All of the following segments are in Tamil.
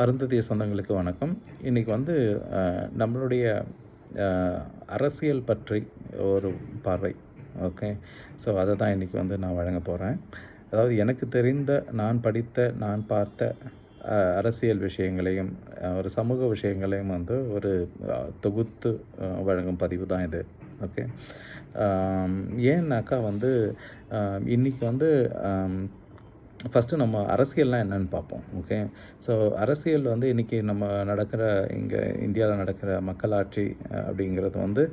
அருந்ததிய சொந்தங்களுக்கு வணக்கம். இன்றைக்கி வந்து நம்மளுடைய அரசியல் பற்றி ஒரு பார்வை. ஓகே. ஸோ அதை தான் இன்றைக்கி வந்து நான் வழங்க போகிறேன். அதாவது எனக்கு தெரிந்த, நான் படித்த, நான் பார்த்த அரசியல் விஷயங்களையும் ஒரு சமூக விஷயங்களையும் வந்து ஒரு தொகுத்து வழங்கும் பதிவு தான் இது. ஓகே. ஏன்னாக்கா வந்து இன்றைக்கி வந்து ஃபஸ்ட்டு நம்ம அரசியல்னால் என்னென்னு பார்ப்போம். ஓகே. ஸோ அரசியல் வந்து இன்றைக்கி நம்ம நடக்கிற இங்கே இந்தியாவில் நடக்கிற மக்களாட்சி அப்படிங்கிறது வந்து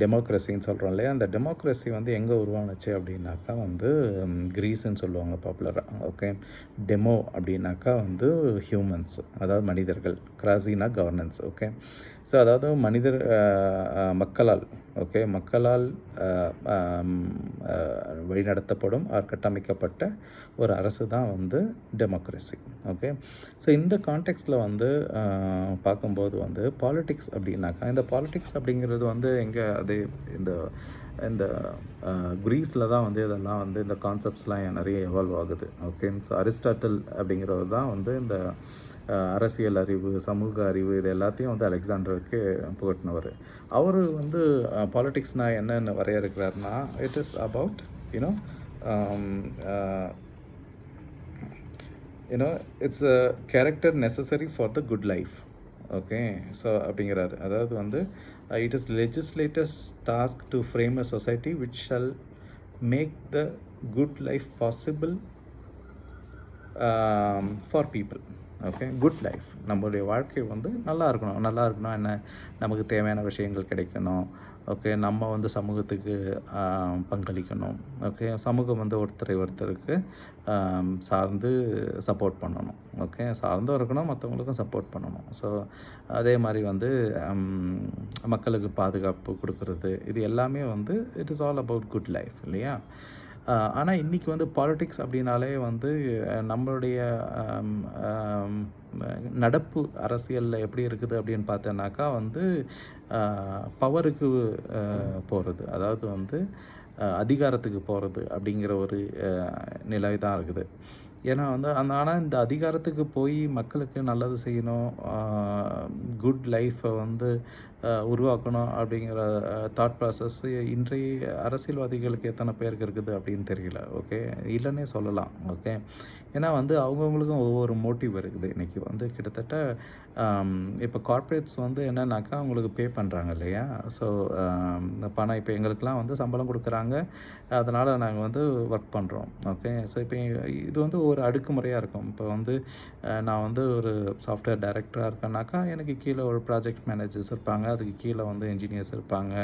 டெமோக்ரஸின்னு சொல்கிறோம் இல்லையா? அந்த டெமோக்ரஸி வந்து எங்கே உருவானுச்சு அப்படின்னாக்கா வந்து கிரீஸ்ன்னு சொல்லுவாங்க பாப்புலராக. ஓகே. டெமோ அப்படின்னாக்கா வந்து ஹியூமன்ஸ், அதாவது மனிதர்கள். கிராசினா கவர்னன்ஸ். ஓகே. ஸோ அதாவது மனிதர் மக்களால், ஓகே, மக்களால் வழிநடத்தப்படும் கட்டமைக்கப்பட்ட ஒரு அரசு தான் வந்து டெமோக்ரஸி. ஓகே. ஸோ இந்த கான்டெக்ஸ்டில் வந்து பார்க்கும்போது வந்து பாலிட்டிக்ஸ் அப்படின்னாக்கா, இந்த பாலிட்டிக்ஸ் அப்படிங்கிறது வந்து எங்கே அது இந்த இந்த கிரீஸில் தான் வந்து இதெல்லாம் வந்து இந்த கான்செப்ட்ஸ்லாம் நிறைய எவால்வ் ஆகுது. ஓகே. ஸோ அரிஸ்டாட்டில் அப்படிங்கிறது தான் வந்து இந்த அரசியல் அறிவு, சமூக அறிவு, இது எல்லாத்தையும் வந்து அலெக்சாண்டருக்கு புகட்டினவர். அவர் வந்து பாலிட்டிக்ஸ்னால் என்னென்னு வரையறுக்கிறாருன்னா, it is about you know it's a character necessary for the good life. Okay. So அப்படிங்கிறாரு. அதாவது வந்து it is legislator's task to frame a society which shall make the good life possible for people. Okay. Good life, நம்மளுடைய வாழ்க்கை வந்து நல்லா இருக்கணும் என்ன, நமக்கு தேவையான விஷயங்கள் கிடைக்கணும். ஓகே. நம்ம வந்து சமூகத்துக்கு பங்களிக்கணும். ஓகே. சமூகம் வந்து ஒருத்தருக்கு சார்ந்து சப்போர்ட் பண்ணணும். ஓகே. சார்ந்தும் இருக்கணும், மற்றவங்களுக்கும் சப்போர்ட் பண்ணணும். ஸோ அதே மாதிரி வந்து மக்களுக்கு பாதுகாப்பு கொடுக்கறது, இது எல்லாமே வந்து it is all about good life இல்லையா? ஆனால் இன்றைக்கி வந்து பாலிட்டிக்ஸ் அப்படின்னாலே வந்து நம்மளுடைய நடப்பு அரசியலில் எப்படி இருக்குது அப்படின்னு பார்த்தோன்னாக்கா வந்து பவருக்கு போகிறது, அதாவது வந்து அதிகாரத்துக்கு போகிறது அப்படிங்கிற ஒரு நிலை தான் இருக்குது. ஏன்னா வந்து ஆனால் இந்த அதிகாரத்துக்கு போய் மக்களுக்கு நல்லது செய்யணும், குட் லைஃப்பை வந்து உருவாக்கணும் அப்படிங்கிற தாட் ப்ராசஸ் இன்றைய அரசியல்வாதிகளுக்கு எத்தனை பேருக்கு இருக்குது அப்படின்னு தெரியல. ஓகே. இல்லைன்னே சொல்லலாம். ஓகே. ஏன்னா வந்து அவங்கவுங்களுக்கும் ஒவ்வொரு மோட்டிவ் இருக்குது. இன்றைக்கி வந்து கிட்டத்தட்ட இப்போ கார்ப்பரேட்ஸ் வந்து என்னன்னாக்கா அவங்களுக்கு பே பண்ணுறாங்க இல்லையா? ஸோ பணம் இப்போ எங்களுக்கெலாம் வந்து சம்பளம் கொடுக்குறாங்க, அதனால் நாங்கள் வந்து ஒர்க் பண்ணுறோம். ஓகே. ஸோ இப்போ இது வந்து ஒரு அடுக்குமுறையாக இருக்கும். இப்போ வந்து நான் வந்து ஒரு சாஃப்ட்வேர் டைரக்டராக இருக்கேன்னாக்கா எனக்கு கீழே ஒரு ப்ராஜெக்ட் மேனேஜர்ஸ் இருப்பாங்க, அதுக்கு கீழே வந்து இன்ஜினியர்ஸ் இருப்பாங்க.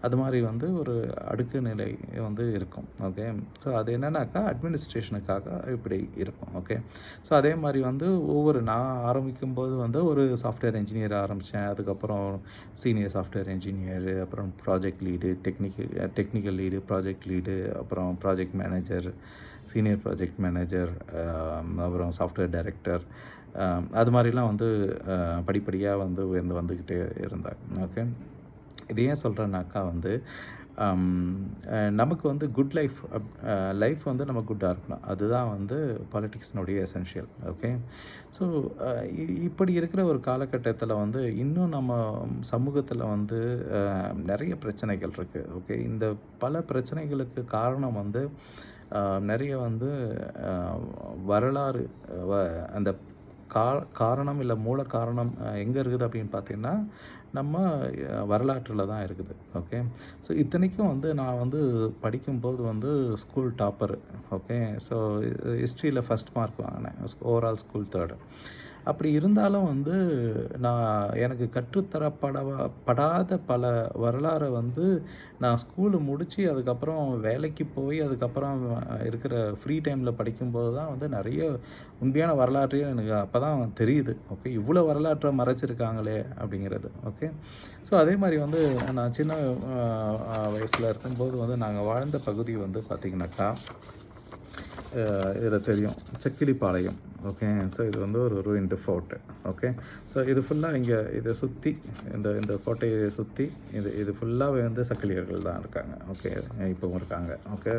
அது மாதிரி வந்து ஒரு அடுக்கு நிலை வந்து இருக்கும். ஓகே. ஸோ அது என்னன்னாக்கா அட்மினிஸ்ட்ரேஷனுக்காக இப்படி இருக்கும். ஓகே. ஸோ அதே மாதிரி வந்து நான் ஆரம்பிக்கும்போது வந்து ஒரு சாஃப்ட்வேர் இன்ஜினியர் ஆரம்பித்தேன். அதுக்கப்புறம் சீனியர் சாஃப்ட்வேர் இன்ஜினியர், அப்புறம் project lead, technical lead, project lead, அப்புறம் project manager, senior project manager, அப்புறம் சாஃப்ட்வேர் டைரக்டர், அது மாதிரிலாம் வந்து படிப்படியாக வந்து வந்துக்கிட்டே இருந்தாங்க. ஓகே. இது ஏன் சொல்கிறேன்னாக்கா வந்து நமக்கு வந்து குட் லைஃப் வந்து நம்ம குட்டாக இருக்கணும். அதுதான் வந்து பாலிட்டிக்ஸ்னுடைய எசென்ஷியல். ஓகே. ஸோ இப்படி இருக்கிற ஒரு காலகட்டத்தில் வந்து இன்னும் நம்ம சமூகத்தில் வந்து நிறைய பிரச்சனைகள் இருக்குது. ஓகே. இந்த பல பிரச்சனைகளுக்கு காரணம் வந்து நிறைய வந்து வரலாறு, அந்த காரணம் இல்லை மூல காரணம் எங்கே இருக்குது அப்படின்னு பார்த்தீங்கன்னா நம்ம வரலாற்றில் தான் இருக்குது. ஓகே. ஸோ இத்தனைக்கும் வந்து நான் வந்து படிக்கும்போது வந்து ஸ்கூல் டாப்பரு. ஓகே. ஸோ ஹிஸ்ட்ரியில் ஃபஸ்ட் மார்க் வாங்கினேன், ஓவரால் ஸ்கூல் 3rd. அப்படி இருந்தாலும் வந்து எனக்கு கற்றுத்தரப்படாத பல வரலாறை வந்து நான் ஸ்கூலு முடித்து அதுக்கப்புறம் வேலைக்கு போய் அதுக்கப்புறம் இருக்கிற ஃப்ரீ டைமில் படிக்கும்போது தான் வந்து நிறைய உண்மையான வரலாற்றையும் எனக்கு அப்போ தான் தெரியுது. ஓகே. இவ்வளோ வரலாற்றை மறைச்சிருக்காங்களே அப்படிங்கிறது. ஓகே. ஸோ அதே மாதிரி வந்து நான் சின்ன வயசில் இருக்கும்போது வந்து நாங்கள் வாழ்ந்த பகுதி வந்து பார்த்திங்கனாக்கா இதில் தெரியும், செக்கிலிப்பாளையம். ஓகே. ஸோ இது வந்து ஒரு ரூயின்டு ஃபோர்ட்டு. ஓகே. ஸோ இது ஃபுல்லாக இதை சுற்றி இந்த கோட்டையை சுற்றி இது ஃபுல்லாகவே வந்து சக்கிலியர்கள் தான் இருக்காங்க. ஓகே. இப்போவும் இருக்காங்க. ஓகே.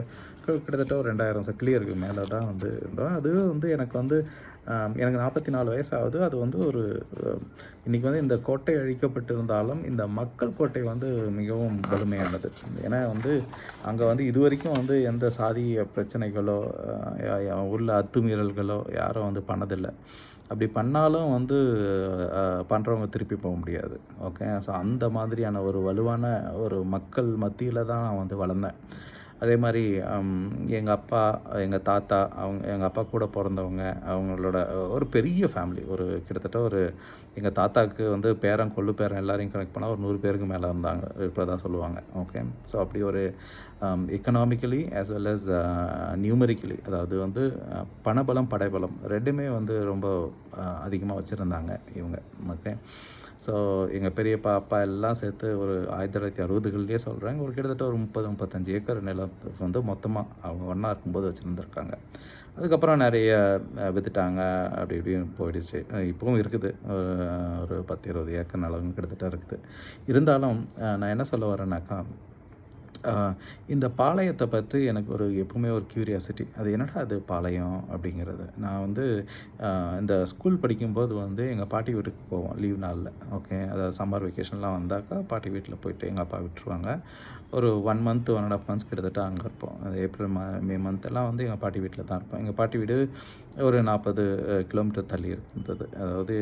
கிட்டத்தட்ட ஒரு 2000 சக்கிலியருக்கு மேலே தான் வந்து இருந்தோம். அது வந்து எனக்கு வந்து எனக்கு 44 வயசு ஆகுது. அது வந்து ஒரு இன்றைக்கி வந்து இந்த கோட்டை அழிக்கப்பட்டிருந்தாலும் இந்த மக்கள் கோட்டை வந்து மிகவும் வலிமையானது. ஏன்னா வந்து அங்கே வந்து இதுவரைக்கும் வந்து எந்த சாதிய பிரச்சனைகளோ உள்ள அத்துமீறல்களோ யாரும் வந்து பண்ணதில்லை. அப்படி பண்ணாலும் வந்து பண்ணுறவங்க திருப்பி போக முடியாது. ஓகே. ஸோ அந்த மாதிரியான ஒரு வலுவான ஒரு மக்கள் மத்தியில் தான் நான் வந்து வளர்ந்தேன். அதே மாதிரி எங்கள் அப்பா, எங்கள் தாத்தா, எங்கள் அப்பா கூட பிறந்தவங்க, அவங்களோட ஒரு பெரிய ஃபேமிலி. ஒரு கிட்டத்தட்ட ஒரு எங்கள் தாத்தாவுக்கு வந்து பேரன், கொள்ளு பேரன் எல்லாரையும் கனெக்ட் பண்ணால் ஒரு 100 பேருக்கு மேலே இருந்தாங்க இருப்பதா சொல்லுவாங்க. ஓகே. ஸோ அப்படி ஒரு economically as well as numerically, அதாவது வந்து பணபலம், படைபலம் ரெண்டுமே வந்து ரொம்ப அதிகமாக வச்சுருந்தாங்க இவங்க. ஓகே. ஸோ எங்கள் பெரியப்பா, அப்பா எல்லாம் சேர்த்து ஒரு 1960களிலே சொல்கிறாங்க, ஒரு கிட்டத்தட்ட ஒரு 30-35 ஏக்கர் நிலத்துக்கு வந்து மொத்தமாக அவங்க ஒன்றா இருக்கும்போது வச்சுருந்துருக்காங்க. அதுக்கப்புறம் நிறைய விற்றுட்டாங்க, அப்படி இப்படின்னு போயிடுச்சு. இப்போவும் இருக்குது, ஒரு 10-20 ஏக்கர் நிலம் கிட்டத்தட்ட இருக்குது. இருந்தாலும் நான் என்ன சொல்ல வரேன்னாக்கா, இந்த பாளையத்தை பற்றி எனக்கு எப்பவுமே ஒரு க்யூரியாசிட்டி. அது என்னடா அது பாளையம் அப்படிங்கிறது. நான் வந்து இந்த ஸ்கூல் படிக்கும்போது வந்து எங்கள் பாட்டி வீட்டுக்கு போவோம் லீவ் நாளில். ஓகே. அதாவது சம்மர் வெக்கேஷன்லாம் வந்தாக்கா பாட்டி வீட்டில் போயிட்டு எங்கள் அப்பா விட்டுருவாங்க. ஒரு 1 மந்த் 1.5 மந்த்ஸ் கிட்டத்தட்ட அங்கே இருப்போம். ஏப்ரல் மே மந்த்தெல்லாம் வந்து எங்கள் பாட்டி வீட்டில் தான் இருப்போம். எங்கள் பாட்டி வீடு ஒரு 40 கிலோமீட்டர் தள்ளி இருந்தது, அதாவது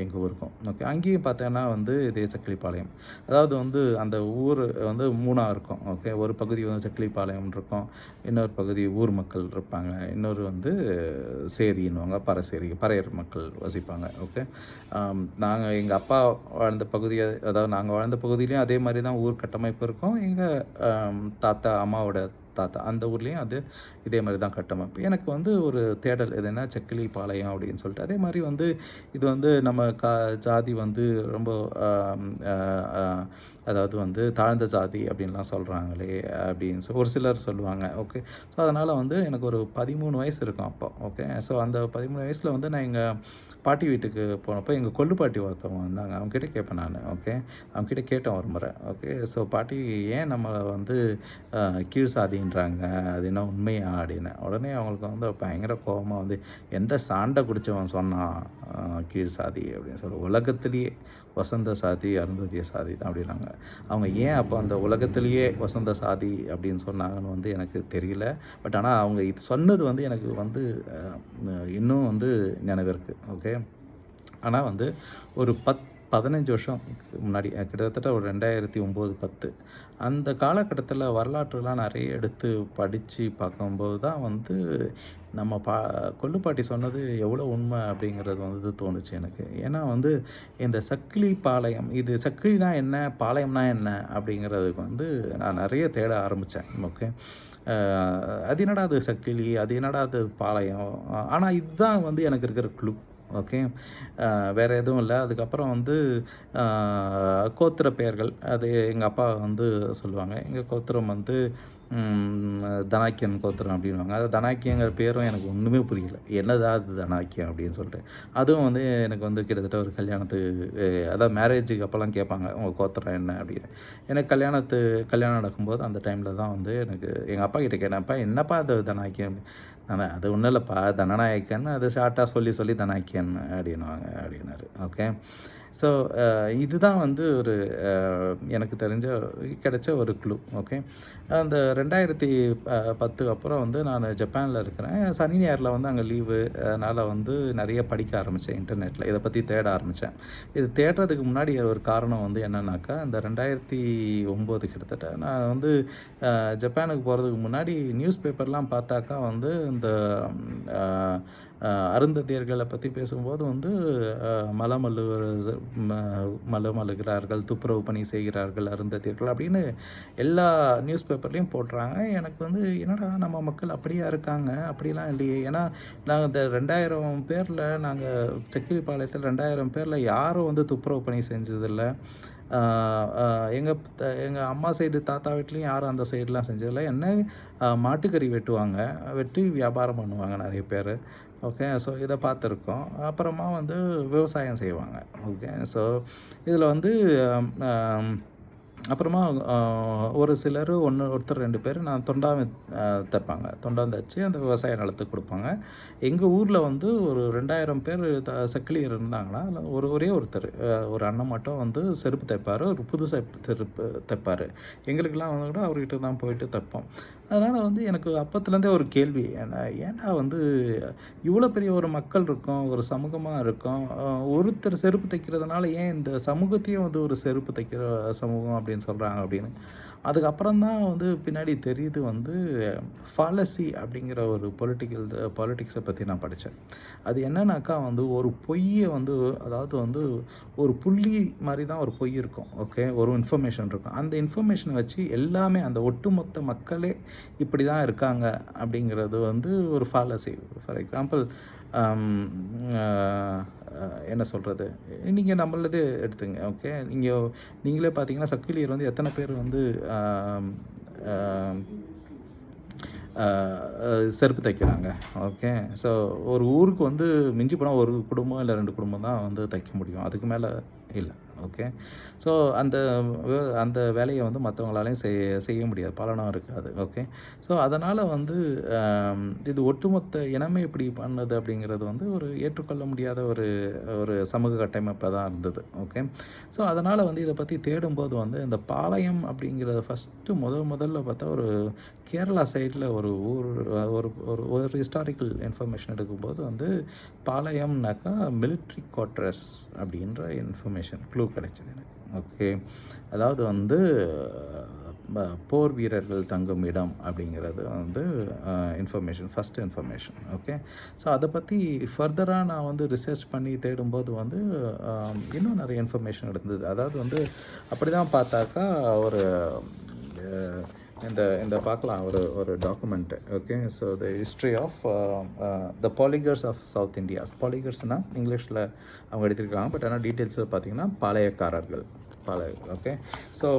எங்கள் ஊருக்கும். ஓகே. அங்கேயும் பார்த்தோன்னா வந்து இதே சக்கிலிப்பாளையம். அதாவது வந்து அந்த ஊர் வந்து 3ஆக இருக்கும். ஓகே. ஒரு பகுதி வந்து சக்கிலிப்பாளையம் இருக்கும், இன்னொரு பகுதி ஊர் மக்கள் இருப்பாங்க, இன்னொரு வந்து சேரின்னுவாங்க, பறையர் மக்கள் வசிப்பாங்க. ஓகே. நாங்கள் எங்கள் அப்பா வாழ்ந்த பகுதியை, அதாவது நாங்கள் வாழ்ந்த பகுதியிலையும் அதே மாதிரி தான் ஊர் கட்டமைப்பு இருக்கும். எங்கள் தாத்தா, அம்மாவோட தாத்தா அந்த ஊர்லேயும் இதே மாதிரி தான் கட்டமைப்பு. எனக்கு வந்து ஒரு தேடல் எதுனா செக்கிலிப்பாளையம் அப்படின்னு சொல்லிட்டு. அதே மாதிரி வந்து இது வந்து நம்ம ஜாதி வந்து ரொம்ப அதாவது வந்து தாழ்ந்த ஜாதி அப்படின்லாம் சொல்கிறாங்களே அப்படின்னு ஒரு சிலர் சொல்லுவாங்க. ஓகே. ஸோ அதனால் வந்து எனக்கு ஒரு 13 வயசு இருக்கும் அப்போ. ஓகே. ஸோ அந்த 13 வயசில் வந்து நான் எங்கள் பாட்டி வீட்டுக்கு போனப்போ எங்கள் கொள்ளு பாட்டி ஒருத்தவங்க வந்தாங்க. அவங்ககிட்ட கேட்பேன் நான். ஓகே. அவங்ககிட்ட கேட்டேன் ஒரு முறை. ஓகே. ஸோ பாட்டி, ஏன் நம்மளை வந்து கீழ் சாதின்றாங்க, அது என்ன உண்மையா அப்படின்னு. உடனே அவங்களுக்கு வந்து பயங்கர கோபமாக வந்து, எந்த சாண்டை குடித்தவன் சொன்னான் கீழ் சாதி அப்படின்னு சொல்லி, உலகத்திலேயே வசந்த சாதி அருந்ததிய சாதி தான் அப்படின்னாங்க. அவங்க ஏன் அப்போ அந்த உலகத்திலேயே வசந்த சாதி அப்படின்னு சொன்னாங்கன்னு வந்து எனக்கு தெரியல. பட் ஆனால் அவங்க இது சொன்னது வந்து எனக்கு வந்து இன்னும் வந்து நினைவிருக்கு. ஓகே. ஆனால் வந்து ஒரு 15 வருஷம் முன்னாடி, கிட்டத்தட்ட ஒரு 2009-10 அந்த காலகட்டத்தில் வரலாற்றுலாம் நிறைய எடுத்து படித்து பார்க்கும்போது தான் வந்து நம்ம கொள்ளுப்பாட்டி சொன்னது எவ்வளோ உண்மை அப்படிங்கிறது வந்து தோணுச்சு எனக்கு. ஏன்னா வந்து இந்த சக்கிலி பாளையம், இது சக்கிலினா என்ன, பாளையம்னா என்ன அப்படிங்கிறதுக்கு வந்து நான் நிறைய தேட ஆரம்பித்தேன். ஓகே. அது என்னடா அது சக்கிலி, அது என்னடா அது பாளையம், ஆனால் இதுதான் வந்து எனக்கு இருக்கிற க்ளூ. ஓகே. வேறு எதுவும் இல்லை. அதுக்கப்புறம் வந்து கோத்திர பெயர்கள், அது எங்கள் அப்பா வந்து சொல்லுவாங்க. எங்கள் கோத்திரம் வந்து தனாக்கியன் கோத்திரம் அப்படின்வாங்க. அது தனாக்கியங்கிற பேரும் எனக்கு ஒன்றுமே புரியல. என்னதா அது தனாக்கியம் அப்படின்னு சொல்லிட்டு. அதுவும் வந்து எனக்கு வந்து கிட்டத்தட்ட ஒரு கல்யாணத்துக்கு, அதாவது மேரேஜுக்கு அப்போல்லாம் கேட்பாங்க, உங்கள் கோத்திரம் என்ன அப்படின்னு. எனக்கு கல்யாணம் நடக்கும்போது அந்த டைமில் தான் வந்து எனக்கு எங்கள் அப்பா கிட்டே கேட்டேன்ப்பா, என்னப்பா அது தனாக்கியம். அது ஒன்றும் இல்லைப்பா, தனநாயக்கன், அது ஷார்ட்டாக சொல்லி தனாக்கியன் அப்படின்னாரு. ஓகே. ஸோ இதுதான் வந்து ஒரு எனக்கு கிடைச்ச ஒரு க்ளூ. ஓகே. அந்த 2010 அப்புறம் வந்து நான் ஜப்பானில் இருக்கிறேன். சனி ஞாயிறில் வந்து அங்கே லீவு, அதனால் வந்து நிறைய படிக்க ஆரம்பித்தேன் இன்டர்நெட்டில். இதை பற்றி தேட ஆரம்பித்தேன். இது தேடுறதுக்கு முன்னாடி ஒரு காரணம் வந்து என்னன்னாக்கா, இந்த 2009 கிட்டத்தட்ட நான் வந்து ஜப்பானுக்கு போகிறதுக்கு முன்னாடி நியூஸ் பேப்பர்லாம் பார்த்தாக்கா வந்து இந்த அருந்ததியர்களை பற்றி பேசும்போது வந்து மலம் அழுகிறார்கள், துப்புரவு பணி செய்கிறார்கள் அருந்ததியர்கள் அப்படின்னு எல்லா நியூஸ் பேப்பர்லேயும் போடுறாங்க. எனக்கு வந்து என்னடா நம்ம மக்கள் அப்படியா இருக்காங்க, அப்படிலாம் இல்லையே. ஏன்னா நாங்கள் இந்த 2000 பேரில், நாங்கள் செக்கிலிப்பாளையத்தில் 2000 பேரில் யாரும் வந்து துப்புரவு பணி செஞ்சதில்லை. எங்கள் அம்மா சைடு தாத்தா வீட்லேயும் யாரும் அந்த சைடெலாம் செஞ்சதில்லை. என்ன மாட்டுக்கறி வெட்டி வியாபாரம் பண்ணுவாங்க நிறைய பேர். ஓகே. ஸோ இதை பார்த்துருக்கோம். அப்புறமா வந்து விவசாயம் செய்வாங்க. ஓகே. ஸோ இதில் வந்து அப்புறமா ஒரு சிலர் ஒருத்தர் 2 பேர் நான் தொண்டான் தைப்பாங்க. தொண்டான் தைச்சு அந்த விவசாய நிலத்துக்கு கொடுப்பாங்க. எங்கள் ஊரில் வந்து ஒரு 2000 பேர் செக்கிலியர் இருந்தாங்கன்னா, அதில் ஒரே ஒருத்தர் ஒரு அண்ணன் மட்டும் வந்து செருப்பு தைப்பார். ஒரு புது செருப்பு தைப்பார். எங்களுக்கெல்லாம் வந்து கூட அவர்கிட்ட தான் போயிட்டு தைப்போம். அதனால் வந்து எனக்கு அப்பத்துலேருந்தே ஒரு கேள்வி, ஏன்டா வந்து இவ்வளோ பெரிய ஒரு மக்கள் இருக்கோம், ஒரு சமூகமாக இருக்கோம், ஒருத்தர் செருப்பு தைக்கிறதுனால ஏன் இந்த சமூகத்தையும் வந்து ஒரு செருப்பு தைக்கிற சமூகம் அப்படின்னு சொல்கிறாங்க அப்படின்னு. அதுக்கப்புறம் தான் வந்து பின்னாடி தெரியுது வந்து ஃபாலசி அப்படிங்கிற ஒரு பாலிட்டிக்ஸை பற்றி நான் படித்தேன். அது என்னன்னாக்கா வந்து ஒரு பொய்யை வந்து, அதாவது வந்து ஒரு புள்ளி மாதிரி தான் ஒரு பொய் இருக்கும். ஓகே, ஒரு இன்ஃபர்மேஷன் இருக்கும். அந்த இன்ஃபர்மேஷனை வச்சு எல்லாமே அந்த ஒட்டுமொத்த மக்களே இப்படி தான் இருக்காங்க அப்படிங்கிறது வந்து ஒரு ஃபாலசி. ஃபார் எக்ஸாம்பிள் என்ன சொல்கிறது, நீங்கள் நம்மளதே எடுத்துங்க. ஓகே, நீங்களே பார்த்தீங்கன்னா சக்கிலியர் வந்து எத்தனை பேர் வந்து செருப்பு தைக்கிறாங்க. ஓகே, ஸோ ஒரு ஊருக்கு வந்து மிஞ்சி போனால் ஒரு குடும்பம் இல்லை 2 குடும்பம் தான் வந்து தைக்க முடியும். அதுக்கு மேலே இல்லை. ஓகே, ஸோ அந்த வேலையை வந்து மற்றவங்களாலையும் செய்ய முடியாது, பலனும் இருக்காது. ஓகே, ஸோ அதனால் வந்து இது ஒட்டுமொத்த இனமே இப்படி பண்ணுது அப்படிங்கிறது வந்து ஒரு ஏற்றுக்கொள்ள முடியாத ஒரு சமூக கட்டமைப்பாக தான் இருந்தது. ஓகே, ஸோ அதனால் வந்து இதை பற்றி தேடும்போது வந்து இந்த பாளையம் அப்படிங்கிறத ஃபஸ்ட்டு முதல்ல பார்த்தா ஒரு கேரளா சைடில் ஒரு ஊர், ஒரு ஹிஸ்டாரிக்கல் இன்ஃபர்மேஷன் எடுக்கும்போது வந்து பாளையம்னாக்கா மிலிட்ரி குவார்ட்டர்ஸ் அப்படின்ற இன்ஃபர்மேஷன் க்ளூ கிடைச்சிது எனக்கு. ஓகே, அதாவது வந்து போர் வீரர்கள் தங்கும் இடம் அப்படிங்கிறது வந்து ஃபஸ்ட் இன்ஃபர்மேஷன். ஓகே, ஸோ அதை பற்றி ஃபர்தராக நான் வந்து ரிசர்ச் பண்ணி தேடும்போது வந்து இன்னும் நிறைய இன்ஃபர்மேஷன் இருந்தது. அதாவது வந்து அப்படி தான் பார்த்தாக்கா ஒரு இந்த பார்க்கலாம் ஒரு document. Okay, so the history of the Poligars of South India. பாலிகர்ஸ்னால் இங்கிலீஷில் அவங்க எடுத்திருக்காங்க, பட் ஆனால் டீட்டெயில்ஸ் பார்த்தீங்கன்னா பாளையக்காரர்கள். ஓகே, ஸோ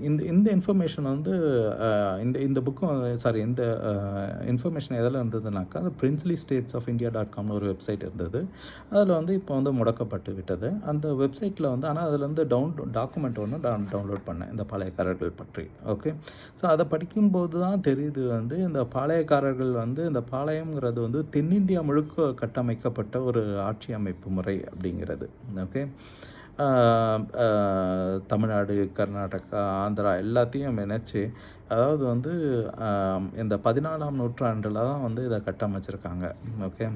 இந்த இன்ஃபர்மேஷன் வந்து இந்த புக்கும் இந்த இன்ஃபர்மேஷன் எதில் இருந்ததுனாக்கா அந்த பிரின்ஸ்லி ஸ்டேட்ஸ் ஆஃப் இந்தியா.comனு ஒரு வெப்சைட் இருந்தது. அதில் வந்து இப்போ வந்து முடக்கப்பட்டு விட்டது அந்த வெப்சைட்டில் வந்து. ஆனால் அதில் வந்து டாக்குமெண்ட் ஒன்று டவுன்லோட் பண்ணேன் இந்த பாளையக்காரர்கள் பற்றி. ஓகே, ஸோ அதை படிக்கும்போது தான் தெரியுது வந்து இந்த பாளையக்காரர்கள் வந்து இந்த பாளையங்கிறது வந்து தென்னிந்தியா முழுக்க கட்டமைக்கப்பட்ட ஒரு ஆட்சி அமைப்பு முறை அப்படிங்கிறது. ஓகே, தமிழ்நாடு, கர்நாடகா, ஆந்திரா எல்லாத்தையும் இணைச்சி, அதாவது வந்து இந்த 14ஆம் நூற்றாண்டில் தான் வந்து இதை கட்டமைச்சிருக்காங்க. ஓகே,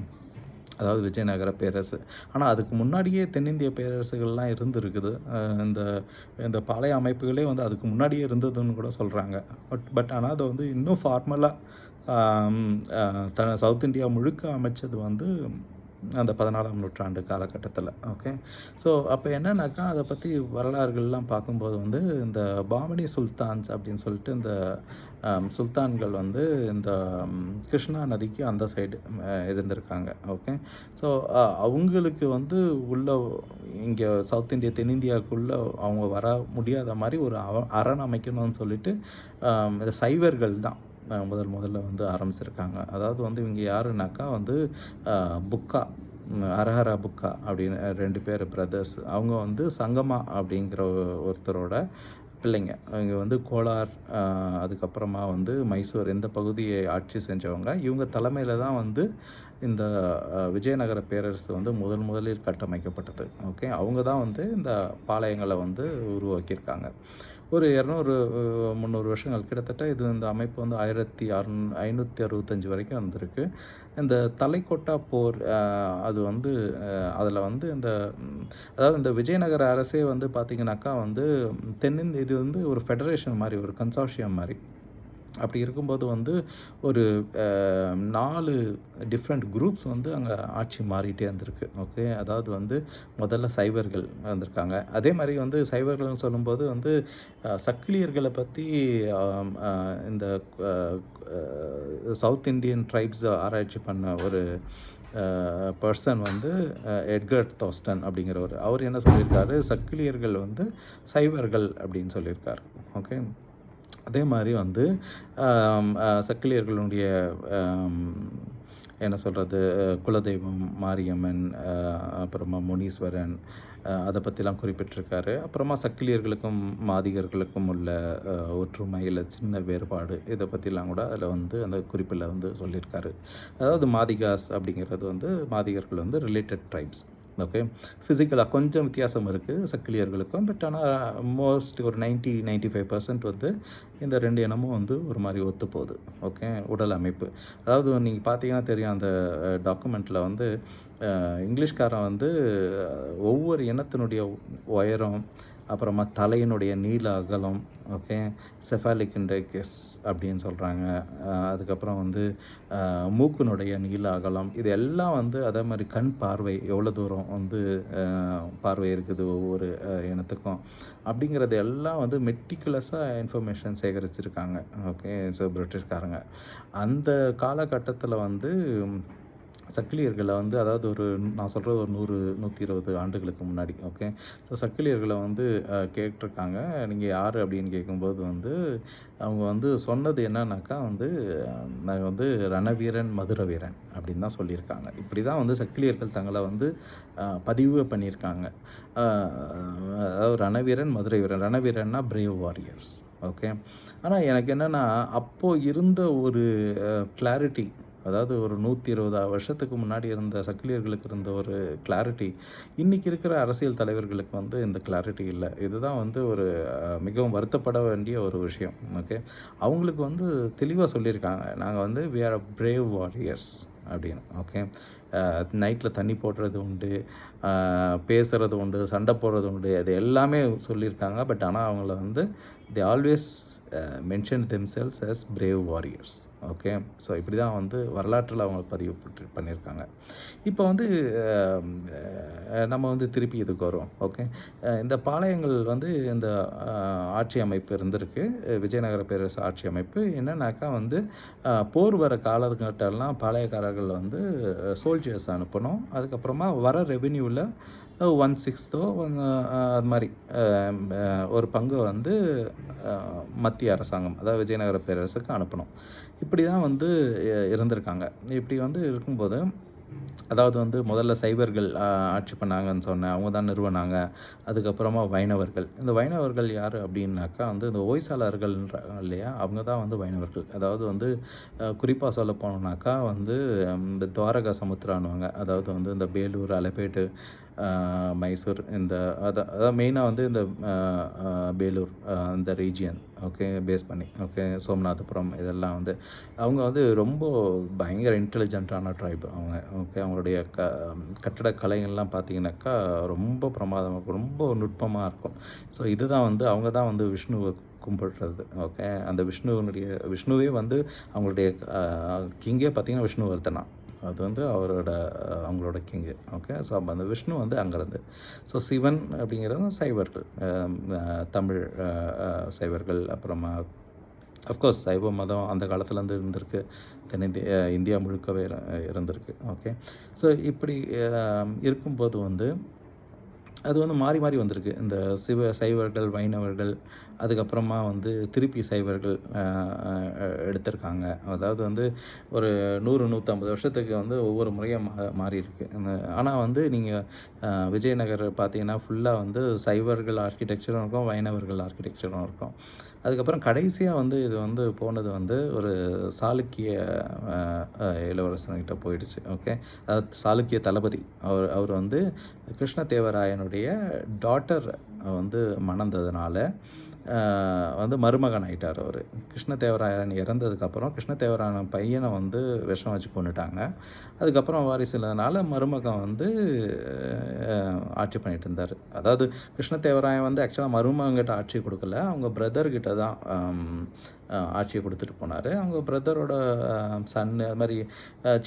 அதாவது விஜயநகர பேரரசு. ஆனால் அதுக்கு முன்னாடியே தென்னிந்திய பேரரசுகள்லாம் இருந்துருக்குது. இந்த பாளைய அமைப்புகளே வந்து அதுக்கு முன்னாடியே இருந்ததுன்னு கூட சொல்கிறாங்க. பட் ஆனால் அதை வந்து இன்னும் ஃபார்மலாக சவுத் இந்தியா முழுக்க அமைச்சது வந்து அந்த 14ஆம் நூற்றாண்டு காலகட்டத்தில். ஓகே, ஸோ அப்போ என்னன்னாக்கா அதை பற்றி வரலாறுகள்லாம் பார்க்கும்போது வந்து இந்த பாமனி சுல்தான்ஸ் அப்படின்னு சொல்லிட்டு இந்த சுல்தான்கள் வந்து இந்த கிருஷ்ணா நதிக்கு அந்த சைடு இருந்திருக்காங்க. ஓகே, ஸோ அவங்களுக்கு வந்து இங்கே சவுத் இந்தியா தென்னிந்தியாவுக்குள்ளே அவங்க வர முடியாத மாதிரி ஒரு அரண் அமைக்கணும்னு சொல்லிட்டு இந்த சைவர்கள் தான் முதல்ல வந்து ஆரம்பிச்சிருக்காங்க. அதாவது வந்து இவங்க யாருனாக்கா வந்து புக்கா, ஹரஹரா புக்கா அப்படின்னு 2 பேர் பிரதர்ஸ். அவங்க வந்து சங்கமா அப்படிங்கிற ஒருத்தரோட பிள்ளைங்க. அவங்க வந்து கோலார், அதுக்கப்புறமா வந்து மைசூர் இந்த பகுதியை ஆட்சி செஞ்சவங்க. இவங்க தலைமையில் தான் வந்து இந்த விஜயநகர பேரரசு வந்து முதலில் கட்டமைக்கப்பட்டது. ஓகே, அவங்க தான் வந்து இந்த பாளையங்களை வந்து உருவாக்கியிருக்காங்க. ஒரு 200-300 வருஷங்கள் கிட்டத்தட்ட இந்த அமைப்பு வந்து 1565 வரைக்கும் வந்திருக்கு. இந்த தலைக்கோட்டா போர், அது வந்து அதில் வந்து அதாவது இந்த விஜயநகர அரசே வந்து பார்த்திங்கனாக்கா வந்து இது வந்து ஒரு ஃபெடரேஷன் மாதிரி, ஒரு கன்சார்ஷியம் மாதிரி. அப்படி இருக்கும்போது வந்து ஒரு 4 டிஃப்ரெண்ட் குரூப்ஸ் வந்து அங்கே ஆட்சி மாறிட்டே இருந்திருக்கு. ஓகே, அதாவது வந்து முதல்ல சைவர்கள் வந்திருக்காங்க. அதே மாதிரி வந்து சைவர்கள்னு சொல்லும்போது வந்து சக்கிலியர்களை பற்றி இந்த சவுத் இண்டியன் ட்ரைப்ஸ் ஆராய்ச்சி பண்ண ஒரு பர்சன் வந்து எட்கர் தோஸ்டன் அப்படிங்கிறவர். அவர் என்ன சொல்லியிருக்காரு, சக்கிலியர்கள் வந்து சைவர்கள் அப்படின்னு சொல்லியிருக்கார். ஓகே, அதே மாதிரி வந்து சக்கிலியர்களுடைய என்ன சொல்கிறது, குலதெய்வம் மாரியம்மன், அப்புறமா முனீஸ்வரன், அதை பற்றிலாம் குறிப்பிட்டிருக்காரு. அப்புறமா சக்கிலியர்களுக்கும் மாதிகர்களுக்கும் உள்ள ஒற்றுமை இல்லை சின்ன வேறுபாடு இதை பற்றிலாம் கூட அதில் வந்து அந்த குறிப்பில் வந்து சொல்லியிருக்காரு. அதாவது மாதிகாஸ் அப்படிங்கிறது வந்து மாதிகர்கள் வந்து ரிலேட்டட் ட்ரைப்ஸ். ஓகே, ஃபிசிக்கலாக கொஞ்சம் வித்தியாசம் இருக்குது சக்கிலியர்களுக்கும். பட் ஆனால் மோஸ்ட் ஒரு 95% வந்து இந்த 2 இனமும் வந்து ஒரு மாதிரி ஒத்து போகுது. ஓகே, உடல் அமைப்பு. அதாவது நீங்கள் பார்த்தீங்கன்னா தெரியும், அந்த டாக்குமெண்ட்டில் வந்து இங்கிலீஷ்காரன் வந்து ஒவ்வொரு இனத்தினுடைய உயரம், அப்புறமா தலையினுடைய நீள அகலம், ஓகே, செஃபாலிக் இண்டெக்ஸ் அப்படின்னு சொல்கிறாங்க. அதுக்கப்புறம் வந்து மூக்கினுடைய நீள அகலம், இது எல்லாம் வந்து அதே மாதிரி கண் பார்வை எவ்வளோ தூரம் வந்து பார்வை இருக்குது ஒவ்வொரு இனத்துக்கும் அப்படிங்கிறது எல்லாம் வந்து மெட்டிகுலஸாக இன்ஃபர்மேஷன் சேகரிச்சிருக்காங்க. ஓகே, ஸோ பிரிட்டிஷ்காரங்க அந்த காலகட்டத்தில் வந்து சக்கிலியர்களை வந்து, அதாவது ஒரு நான் சொல்கிறது ஒரு 100-120 ஆண்டுகளுக்கு முன்னாடி. ஓகே, ஸோ சக்கிலியர்களை வந்து கேட்டிருக்காங்க, நீங்கள் யார் அப்படின்னு கேட்கும்போது வந்து அவங்க வந்து சொன்னது என்னன்னாக்கா வந்து, நாங்கள் வந்து ரணவீரன் மதுர வீரன் அப்படின்னு தான் சொல்லியிருக்காங்க. இப்படி தான் வந்து சக்கிலியர்கள் தங்களை வந்து பதிவு பண்ணியிருக்காங்க. அதாவது ரணவீரன் Madurai Veeran. ரணவீரன்னா brave warriors. Okay, ஆனால் எனக்கு என்னென்னா அப்போது இருந்த ஒரு கிளாரிட்டி, அதாவது ஒரு 120 வருஷத்துக்கு முன்னாடி இருந்த சக்கிலியர்களுக்கு இருந்த ஒரு கிளாரிட்டி இன்றைக்கி இருக்கிற அரசியல் தலைவர்களுக்கு வந்து இந்த கிளாரிட்டி இல்லை. இதுதான் வந்து ஒரு மிகவும் வருத்தப்பட வேண்டிய ஒரு விஷயம். ஓகே, அவங்களுக்கு வந்து தெளிவாக சொல்லியிருக்காங்க, நாங்கள் வந்து வி ஆர் பிரேவ் வாரியர்ஸ் அப்படின்னு. ஓகே, நைட்டில் தண்ணி போடுறது உண்டு, பேசுகிறது உண்டு, சண்டை போடுறது உண்டு, அது எல்லாமே சொல்லியிருக்காங்க. பட் ஆனால் அவங்கள வந்து they always mention themselves as brave warriors. Okay, so இப்படி தான் வந்து வரலாற்றில் அவங்க பதிவு பண்ணியிருக்காங்க. இப்போ வந்து நம்ம வந்து திருப்பி இதுக்கு வரும். ஓகே, இந்த பாளையங்கள் வந்து இந்த ஆட்சி அமைப்பு இருந்திருக்கு, விஜயநகர பேரரசு ஆட்சி அமைப்பு. என்னன்னாக்கா வந்து போர் வர காலகட்டம்லாம் பாளையக்காரர்கள் வந்து சோல்ஜர்ஸ் அனுப்பணும். அதுக்கப்புறமா வர ரெவென்யூவில் 1/6 அது மாதிரி ஒரு பங்கு வந்து மத்திய அரசாங்கம், அதாவது விஜயநகர பேரரசுக்கு அனுப்பணும். இப்படி தான் வந்து இருந்திருக்காங்க. இப்படி வந்து இருக்கும்போது, அதாவது வந்து முதல்ல சைவர்கள் ஆட்சி பண்ணாங்கன்னு சொன்னேன், அவங்க தான் நிறுவனாங்க. அதுக்கப்புறமா வைணவர்கள். இந்த வைணவர்கள் யார் அப்படின்னாக்கா வந்து இந்த ஓய்சாளர்கள்ன்றாங்க இல்லையா, அவங்க தான் வந்து வைணவர்கள். அதாவது வந்து குறிப்பாக சொல்ல போனோம்னாக்கா வந்து இந்த துவாரகா சமுத்திரான்னுவாங்க, அதாவது வந்து இந்த பேலூர், அலப்பேட்டு, மைசூர், இந்த அதான் மெயினாக வந்து இந்த பேலூர் இந்த ரீஜியன், ஓகே, பேஸ் பண்ணி, ஓகே, சோம்நாதபுரம், இதெல்லாம் வந்து அவங்க வந்து ரொம்ப பயங்கர இன்டெலிஜென்ட்டான ட்ரைப் அவங்க. ஓகே, அவங்களுடைய கட்டடக்கலைகள்லாம் பார்த்திங்கனாக்கா ரொம்ப பிரமாதமாக, ரொம்ப நுட்பமாக இருக்கும். ஸோ இதுதான் வந்து அவங்க தான் வந்து விஷ்ணுவை கும்பிடுறது. ஓகே, அந்த விஷ்ணுவே வந்து அவங்களுடைய கிங்கே பார்த்திங்கன்னா விஷ்ணுவர்தனா, அது வந்து அவங்களோட கிங்கு. ஓகே, ஸோ அப்போ அந்த விஷ்ணு வந்து அங்கேருந்து. ஸோ சிவன் அப்படிங்கிறது சைவர்கள், தமிழ் சைவர்கள். அப்புறமா அஃப்கோர்ஸ் சைவ மதம் அந்த காலத்துலேருந்து இருந்திருக்கு, இந்தியா முழுக்கவே இருந்திருக்கு. ஓகே, ஸோ இப்படி இருக்கும்போது வந்து அது வந்து மாறி மாறி வந்திருக்கு. இந்த சைவர்கள், வைணவர்கள், அதுக்கப்புறமா வந்து திருப்பி சைவர்கள் எடுத்திருக்காங்க. அதாவது வந்து ஒரு 100-150 வருஷத்துக்கு வந்து ஒவ்வொரு முறையாக மாறி இருக்கு. ஆனால் வந்து நீங்கள் விஜயநகர் பார்த்தீங்கன்னா ஃபுல்லாக வந்து சைவர்கள் ஆர்கிடெக்சரும் இருக்கும், வைணவர்கள் ஆர்கிடெக்சரும் இருக்கும். அதுக்கப்புறம் கடைசியாக வந்து இது வந்து போனது வந்து ஒரு சாளுக்கிய இளவரசன்கிட்ட போயிடுச்சு. ஓகே, அதாவது சாளுக்கிய தளபதி அவர் வந்து கிருஷ்ணதேவராயனுடைய டாட்டர் வந்து மணந்ததுனால வந்து மருமகன் ஆகிட்டார் அவர். கிருஷ்ணதேவராயன் இறந்ததுக்கப்புறம் கிருஷ்ணதேவராயன் பையனை வந்து விஷம் வச்சு கொண்டுட்டாங்க. அதுக்கப்புறம் வாரிசு இல்லாதனால மருமகன் வந்து ஆட்சி பண்ணிட்டு இருந்தார். அதாவது கிருஷ்ணதேவராயன் வந்து ஆக்சுவலாக மருமகன்கிட்ட ஆட்சி கொடுக்கல, அவங்க பிரதர்கிட்ட தான் ஆட்சியை கொடுத்துட்டு போனார். அவங்க பிரதரோட சன்னு அது மாதிரி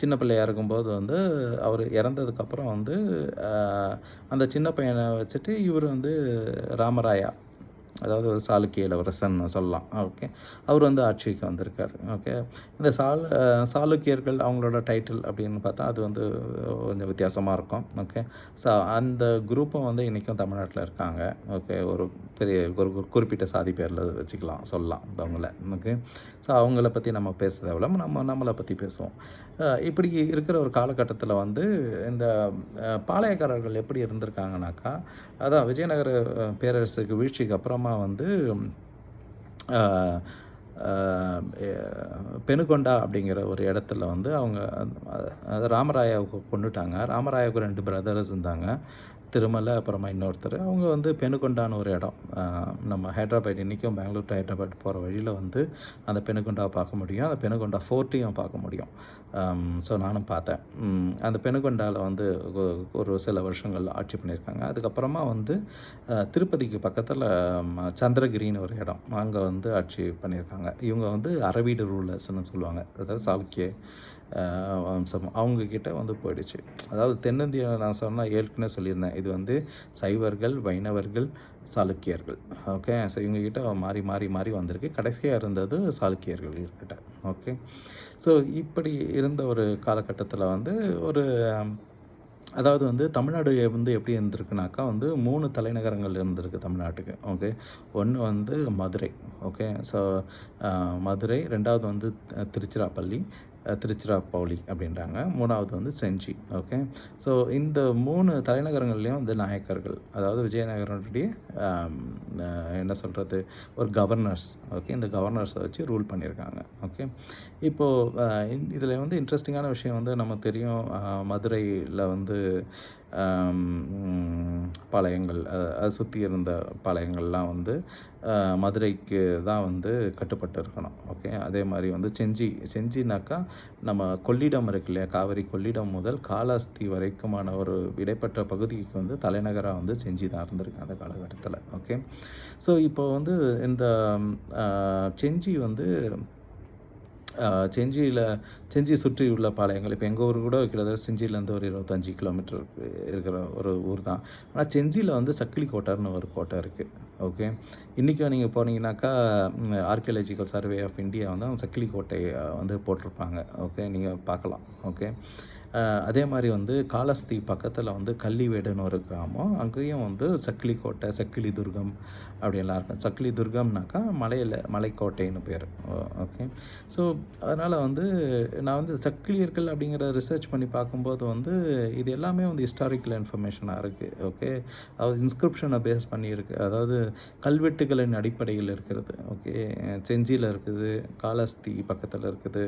சின்ன பிள்ளையாக இருக்கும்போது வந்து அவர் இறந்ததுக்கப்புறம் வந்து அந்த சின்ன பையனை வச்சுட்டு இவர் வந்து ராமராயா அதாவது ஒரு சாளுக்கிய இளவரசன் சொல்லலாம். ஓகே. அவர் வந்து ஆட்சிக்கு வந்திருக்காரு. ஓகே. இந்த சாளுக்கியர்கள் அவங்களோட டைட்டில் அப்படின்னு பார்த்தா அது வந்து கொஞ்சம் வித்தியாசமாக இருக்கும். ஓகே. ஸோ அந்த குரூப்பும் வந்து இன்றைக்கும் தமிழ்நாட்டில் இருக்காங்க. ஓகே. ஒரு பெரிய ஒரு குறிப்பிட்ட சாதி பேரில் வச்சுக்கலாம் சொல்லலாம் அவங்கள. ஓகே. ஸோ அவங்கள பற்றி நம்ம பேச தேவையில்ல. நம்மளை பற்றி பேசுவோம். இப்படி இருக்கிற ஒரு காலகட்டத்தில் வந்து இந்த பாளையக்காரர்கள் எப்படி இருந்திருக்காங்கனாக்கா, அதான் விஜயநகர பேரரசுக்கு வீழ்ச்சிக்கு அப்புறமா வந்து அ அ எ பெனுகொண்டா அப்படிங்கிற ஒரு இடத்துல வந்து அவங்க அது ராமராயாவுக்கு கொன்னுட்டாங்க. ராமராயாவுக்கு 2 பிரதர்ஸ் இருந்தாங்க. திருமலை அப்புறமா இன்னொருத்தர். அவங்க வந்து பெனுகொண்டான்னு ஒரு இடம். நம்ம ஹைட்ராபாட் இன்றைக்கும் பெங்களூர் டு ஹைட்ராபாட் போகிற வழியில் வந்து அந்த பெனுகொண்டாவை பார்க்க முடியும். அந்த பெனுகொண்டா ஃபோர்ட்டையும் பார்க்க முடியும். ஸோ நானும் பார்த்தேன். அந்த பெனுகொண்டாவில் வந்து ஒரு சில வருஷங்கள் ஆட்சி பண்ணியிருக்காங்க. அதுக்கப்புறமா வந்து திருப்பதிக்கு பக்கத்தில் சந்திரகிரின்னு ஒரு இடம். அங்கே வந்து ஆட்சி பண்ணியிருக்காங்க. இவங்க வந்து அரவீடு ரூலர்ஸ்ன்னு சொல்லுவாங்க. அதாவது சாளுக்கிய வம்சம் அவங்கக்கிட்ட வந்து போயிடுச்சு. அதாவது தென்னிந்தியா நான் ஏற்கனவே சொல்லியிருந்தேன். இது வந்து சைவர்கள், வைணவர்கள், சாளுக்கியர்கள். ஓகே. ஸோ இவங்கக்கிட்ட மாறி மாறி மாறி வந்திருக்கு. கடைசியாக இருந்தது சாளுக்கியர்கள்கிட்ட. ஓகே. ஸோ இப்படி இருந்த ஒரு காலகட்டத்தில் வந்து ஒரு அதாவது வந்து தமிழ்நாடு வந்து எப்படி இருந்திருக்குனாக்கா வந்து 3 தலைநகரங்கள் இருந்திருக்கு தமிழ்நாட்டுக்கு. ஓகே. ஒன்று வந்து மதுரை. ஓகே. ஸோ மதுரை, 2வது வந்து திருச்சிராப்பள்ளி, திருச்சிராப்பள்ளி அப்படின்றாங்க. 3வது வந்து செஞ்சி. ஓகே. ஸோ இந்த 3 தலைநகரங்கள்லேயும் வந்து நாயக்கர்கள், அதாவது விஜயநகரனுடைய என்ன சொல்கிறது, ஒரு கவர்னர்ஸ். ஓகே. இந்த கவர்னர்ஸை வச்சு ரூல் பண்ணியிருக்காங்க. ஓகே. இப்போது இதில் வந்து இன்ட்ரெஸ்டிங்கான விஷயம் வந்து நம்ம தெரியும். மதுரையில் வந்து பாளையங்கள், அதை சுற்றி இருந்த பாளையங்கள்லாம் வந்து மதுரைக்கு தான் வந்து கட்டுப்பட்டு இருக்கணும். ஓகே. அதே மாதிரி வந்து செஞ்சினாக்கா நம்ம கொள்ளிடம் இருக்கு இல்லையா, காவிரி கொள்ளிடம் முதல் காலாஸ்தி வரைக்குமான ஒரு இடைப்பட்ட பகுதிக்கு வந்து தலைநகராக வந்து செஞ்சி தான் இருந்திருக்கு அந்த காலகட்டத்தில். ஓகே. ஸோ இப்போ வந்து இந்த செஞ்சி வந்து செஞ்சி சுற்றி உள்ள பாளையங்கள், இப்போ எங்கள் ஊர் கூட கிட்டத்தட்ட செஞ்சியிலேருந்து ஒரு 25 கிலோமீட்டர் இருக்கிற ஒரு ஊர் தான். ஆனால் செஞ்சியில் வந்து சக்கிலி கோட்டைன்னு ஒரு கோட்டை இருக்குது. ஓகே. இன்றைக்கும் நீங்கள் போனீங்கன்னாக்கா ஆர்கியாலஜிக்கல் சர்வே ஆஃப் இந்தியா வந்து அவங்க சக்கிலி கோட்டையை வந்து போட்டிருப்பாங்க. ஓகே. நீங்கள் பார்க்கலாம். ஓகே. அதே மாதிரி வந்து காலஸ்தி பக்கத்தில் வந்து கள்ளிவேடுன்னு ஒரு கிராமம். அங்கேயும் வந்து சக்கிலி கோட்டை, சக்கிலி துர்கம் அப்படின்லாம் இருக்கும். சக்கிலி துர்கம்னாக்கா மலைக்கோட்டைன்னு பேர். ஓகே. ஸோ அதனால் வந்து நான் வந்து சக்கிலியர்கள் அப்படிங்கிற ரிசர்ச் பண்ணி பார்க்கும்போது வந்து இது எல்லாமே வந்து ஹிஸ்டாரிக்கல் இன்ஃபர்மேஷனாக இருக்குது. ஓகே. அதாவது இன்ஸ்கிரிப்ஷனை பேஸ் பண்ணியிருக்கு. அதாவது கல்வெட்டுகளின் அடிப்படையில் இருக்கிறது. ஓகே. செஞ்சியில் இருக்குது, காலஸ்தி பக்கத்தில் இருக்குது.